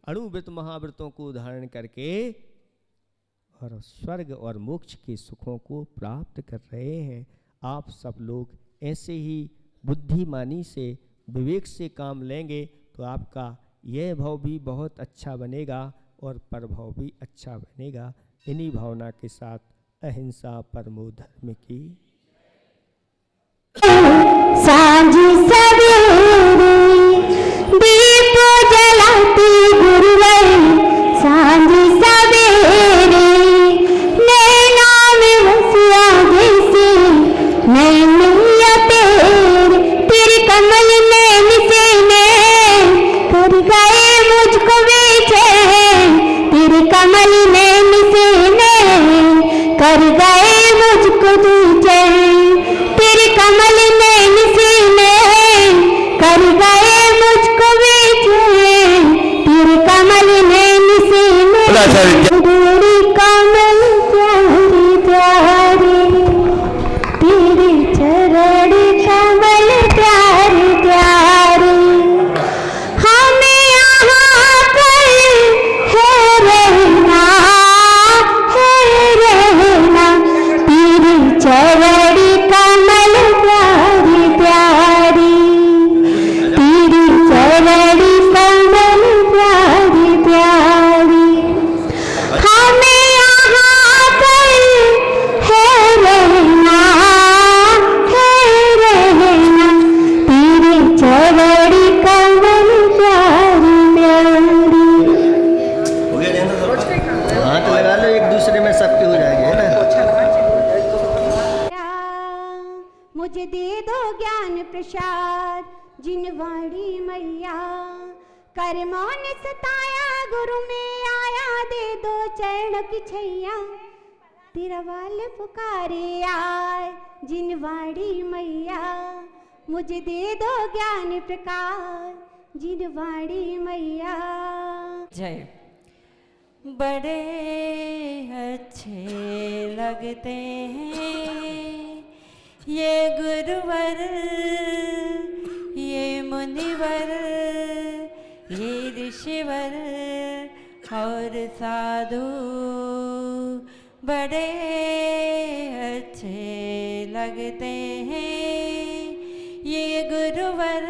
अणुव्रत महाव्रतों को धारण करके और स्वर्ग और मोक्ष के सुखों को प्राप्त कर रहे हैं। आप सब लोग ऐसे ही बुद्धिमानी से, विवेक से काम लेंगे तो आपका यह भाव भी बहुत अच्छा बनेगा और परभाव भी अच्छा बनेगा। इन्हीं भावना के साथ अहिंसा परमो धर्म की। सांझ सवेरे दीप जलाती गुरुवर, सांझ सवेरे नैना में बसिया जैसे नैनिया तेरे कमल नैन से नैन कर गए मुझको बेचैन, तेरे कमल नैन से नैन कर गए मुझको बेचैन, तेरे कमल नैन से नैन कर गए मुझको बेचैन, तेरे कमल नैन से नैन तेरे कमल प्यारे प्यारे, तेरे चरण कमल प्यारे प्यारे, हमें यहाँ पर है रहना, तेरे चरण कमल प्यारे प्यारे, तेरे चरण कमल प्यारे प्यारे, हमें यहाँ पर है रहना, तेरे चरण कमल प्यारे प्यारे। हाथ लगा लो एक दूसरे में, सबके हो जाएंगे, है ना। मुझे दे दो ज्ञान प्रसाद जिनवाड़ी मैया, कर्मों ने सताया गुरु में आया, दे दो चरण की छैया, तेरा वाल पुकारे आए जिनवाड़ी मैया, मुझे दे दो ज्ञान प्रकाश जिनवाड़ी मैया। जय। बड़े अच्छे लगते हैं ये गुरुवर, ये मुनिवर, ये ऋषिवर और साधु, बड़े अच्छे लगते हैं ये गुरुवर,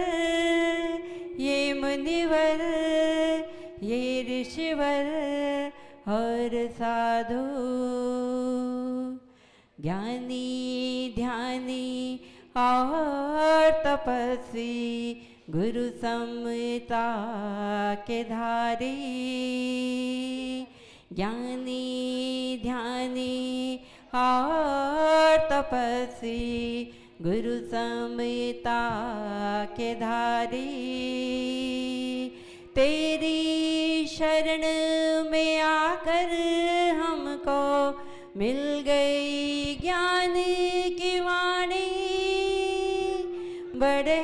ये मुनिवर, ये ऋषिवर और साधु, ज्ञानी ध्यानी और तपस्वी, गुरु समता के धारी, ज्ञानी ध्यानी और तपस्वी, गुरु समता के धारी, तेरी शरण में आकर हमको मिल गई ज्ञान की वाणी, बड़े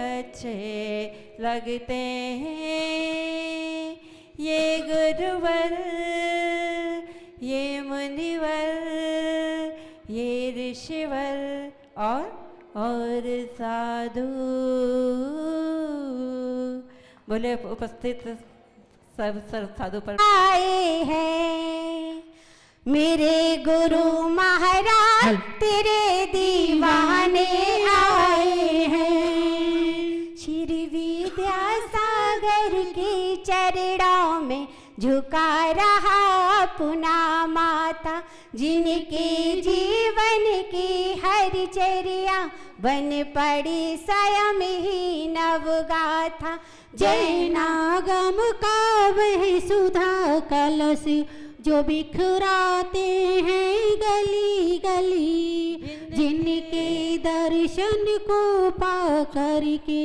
अच्छे लगते हैं ये गुरुवर, ये मुनिवर, ये ऋषिवर और साधु। बोले उपस्थित सब साधु पर आए हैं मेरे गुरु महाराज, तेरे दीवाने आए हैं, श्री विद्यासागर के चरणों में झुका रहा अपना माथा, जिनके जीवन की हर चर्या बन पड़ी स्वयं ही नवगाथा, जय नागम का वह सुधा कलश जो बिखराते हैं गली गली, जिनके दर्शन को पा करके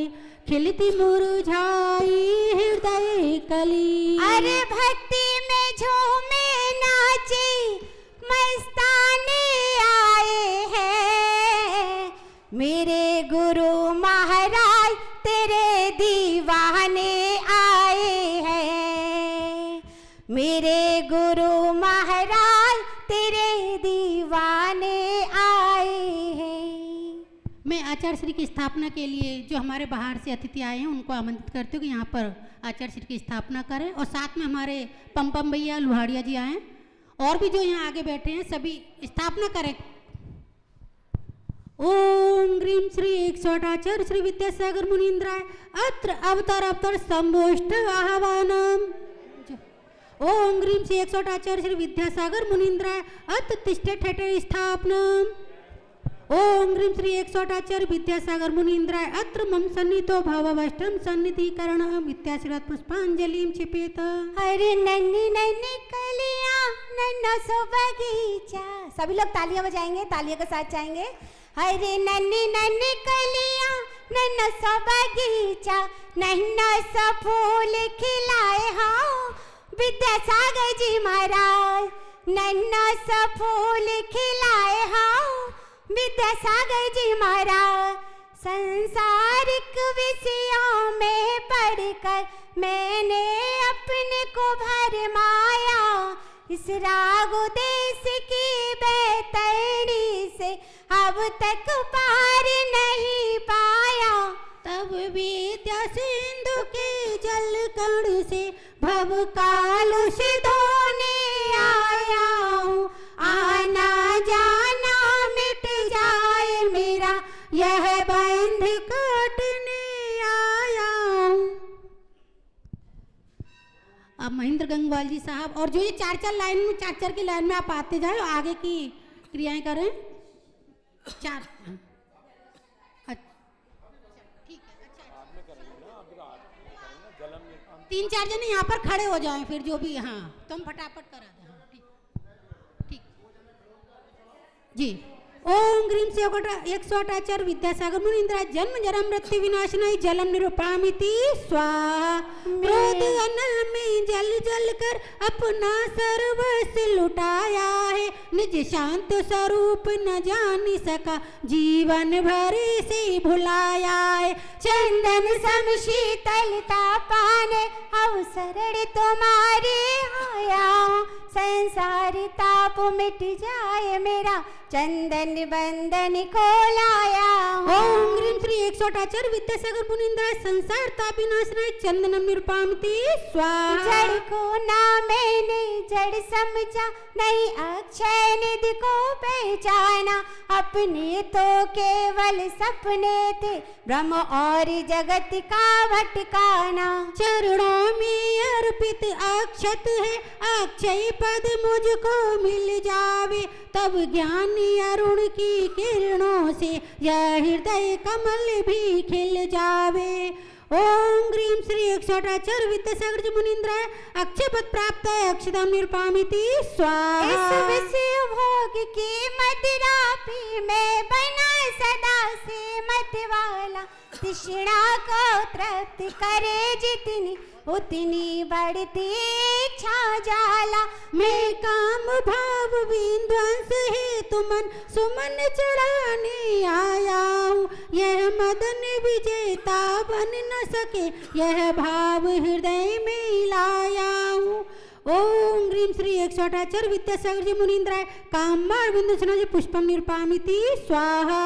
खिलती मुरझाई हृदय कली। अरे भक्ति में झूमे नाचे मस्ताने आए हैं, मेरे गुरु महाराज तेरे दीवाने आए हैं, मेरे गुरु महाराज तेरे दीवाने आए हैं। मैं आचार्य श्री की स्थापना के लिए जो हमारे बाहर से अतिथि आए हैं उनको आमंत्रित करती हूँ कि यहाँ पर आचार्य श्री की स्थापना करें, और साथ में हमारे पम भैया लुहाड़िया जी आए, और भी जो यहाँ आगे बैठे हैं सभी स्थापना करें। ओम ग्रीम श्री 108 आचार्य श्री विद्यासागर मुनीन्द्राय अत्र अवतार संभोष्ट आह्वानम। ओम ग्रीम श्री 108 आचार्य श्री विद्यासागर मुनीन्द्राय अत्र तिष्ठे ठेठे स्थापनम। ओम ग्रीम श्री 108 आचार्य विद्यासागर मुनीन्द्राय अत्र मम सन्निधो भाववष्टम सन्निधिकरणम इत्याशीर्वाद पुष्पांजलिम क्षिपेत। अरे नन्ही नन्ही कलियां नन्हा सो बगीचा, सभी लोग तालियां बजाएंगे, तालियों के साथ जाएंगे। अरे नन्ही नन्ही कलियां नन्हा सा बगीचा, नन्हा सा फूल खिलाए हाँ विद्यासागर जी महाराज, नन्हा सा फूल खिलाए हाँ विद्यासागर जी महाराज। संसारिक विषयों में पढ़कर मैंने अपने को भरमाया, इस राग देश की बेतैनी से अब तक पार नहीं पाया। तब विद्या सिंधु के जल कण से भव काल से धोने आया हूँ, आना जाना मिट जाए मेरा यह बंध काटने आया हूँ। अब महेंद्र गंगवाल जी साहब और जो ये चार चार की लाइन में आप आते जाए, आगे की क्रियाएं करें। चार ठीक है, अच्छा 3-4 जने यहाँ पर खड़े हो जाएं, फिर जो भी, हाँ तुम फटाफट करा दे। हाँ ठीक ठीक जी। ओम ग्रीम से 108 आचार्य विद्यासागर मुनीन्द्राय जन्म जन्म मृत्यु विनाशनाय जलम निरूपामिति स्वाहा। क्रोध अनल में जल जल कर अपना सर्वस्व लुटाया है, निज शांत स्वरूप न जान सका जीवन भर से भुलाया है। चंदन सम शीतलता पाने अवसर तुम्हारे आया, संसार ताप मिट जाए मेरा चंदन बंधन खोलाया। ओम ग्रीम श्री 108 आचार्य विद्यासागर मुनीन्द्राय संसार ताप विनाशनाय चंदनम निरूपामिति स्वाहा। जड़ को ना मैंने जड़ समझा, नहीं अक्षय निधि को पहचाना, अपने तो केवल सपने थे ब्रह्म और जगत का भटकाना। चरणों में अर्पित अक्षत है, अक्षय पद मुझको मिल जावे, तब ज्ञानी अरुण की किरणों से यह हृदय कमल भी खिल जावे। ओम ग्रीम श्री 108 आचार्य विद्यासागर जी मुनीन्द्राय अक्षय पद प्राप्त है अक्षतम निरूपामिति स्वाहा। इस विषय भोग की मदिरा पी मैं बना सदा से मत वाला, तृष्णा को तृप्त करे जितनी उतनी बढ़ती इच्छा जाला। मैं काम भाव विध्वंस है तुमन सुमन चढ़ाने आया हूँ, यह मदन विजेता बन न सके यह भाव हृदय में लाया हूँ। ओम ग्रीम श्री 108 आचार्य विद्यासागर जी मुनीन्द्राय कामबाण बिंदुसना जी पुष्पम निरूपामिति स्वाहा।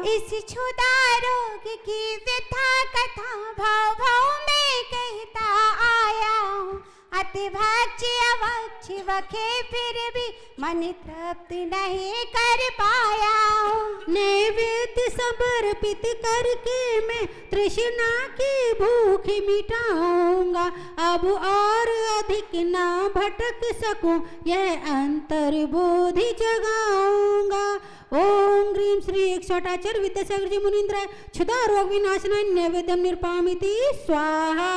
इस क्षुधा रोग की व्यथा कथा भाव भाव में कहता आया हूँ, अति भक्ष्य अवक्ष्य वखे फिर भी मन तृप्त नहीं कर पाया हूँ। नैवेद्य समर्पित करके मैं तृष्णा की भूख मिटाऊंगा, अब और अधिक ना भटक सकूं यह अंतर्बोधि जगाऊंगा। ओम ह्रीं श्री एकशोटाचर विद्यासागर जी मुनीन्द्राय क्षुधा रोग विनाशनाय नैवेद्यम निरूपयामि स्वाहा।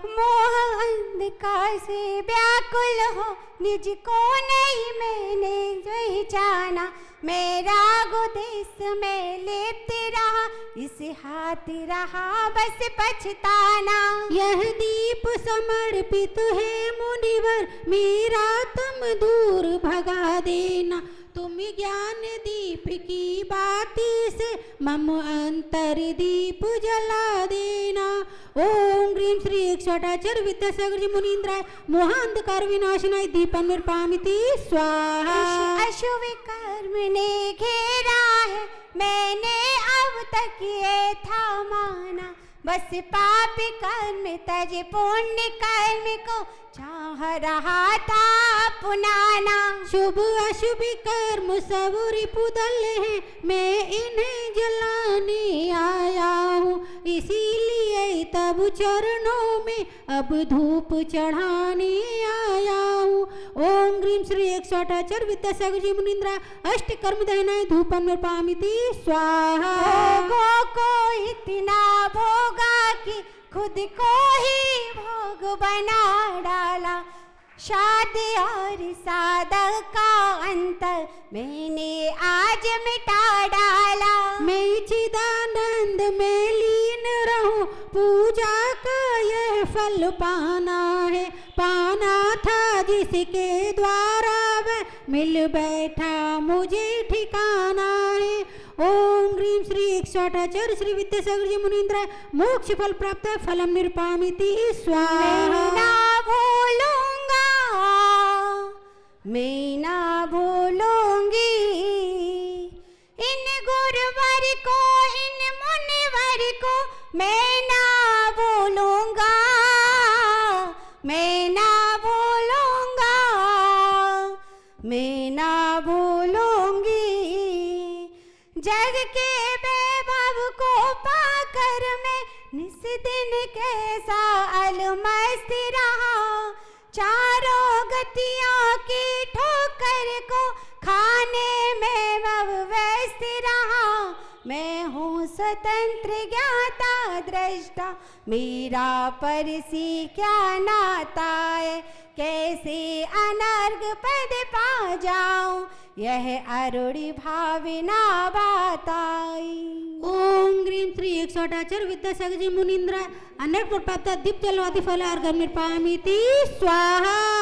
मोह अंधकार से व्याकुल हो निज को नहीं मैंने जो जाना, मेरा गुदेश में लेते रहा इस हाथ रहा बस पछताना। यह दीप समर्पित है मुनिवर मेरा तुम दूर भगा देना, तुम ज्ञान दीप की बाती से मम अंतर दीप जला देना। ओम ह्रीं श्री एकशोटाचर विद्यासागर जी मुनीन्द्राय मोहांधकार विनाशनाय दीपं निरूपयामि स्वाहा। अशुभ कर्म ने घेरा है मैंने अब तक ये था माना, बस पाप कर्म तज पुण्य कर्म को चाह रहा था अपनाना। शुभ अशुभ कर्म सब रिपुदल है मैं इन्हें जलाने आया हूँ, इसीलिए तब चरणों में अब धूप चढ़ाने आया हूँ। ओम ह्रीं श्री एकशोटाचर विद्यासागर जी मुनीन्द्राय अष्ट कर्म दहनाय धूपं निरूपयामि स्वाहा। भोगों को इतना भोगा कि खुद को ही भोग बना डाला, शादी और साधक का अंतर मैंने आज मिटा डाला। मैं चिदानंद में लीन रहूं पूजा का यह फल पाना है, पाना था जिसके द्वारा वह मिल बैठा मुझे ठिकाना है। ओम ह्रीं श्री एकशोटाचर श्री विद्यासागर जी मुनीन्द्राय मोक्ष फल प्राप्त है फलम निरूपयामि स्वाहा। ना भूलूंगा मैं ना भूलूंगी इन गुरुवर को इन मुनिवर को, मैं ना भूलूंगा मैं ना भूलूंगा मैं ना भूलूंगी। जग के वैभव को पाकर मैं निस दिन कैसा अलमस्त रहा, चारों गतियों की ठोकर को खाने में अब व्यस्त रहा। मैं हूँ स्वतंत्र ज्ञाता दृष्टा मेरा परसी क्या नाता है, कैसे अनर्घ पद पा जाऊं यह अरुणि भावना बताई। ओम ह्रीं श्री एकशोटाचर विद्यासागर जी मुनीन्द्राय अनेक प्राप्त दीप जलवाति फल अर्घ्यं निरूपयामि स्वाहा।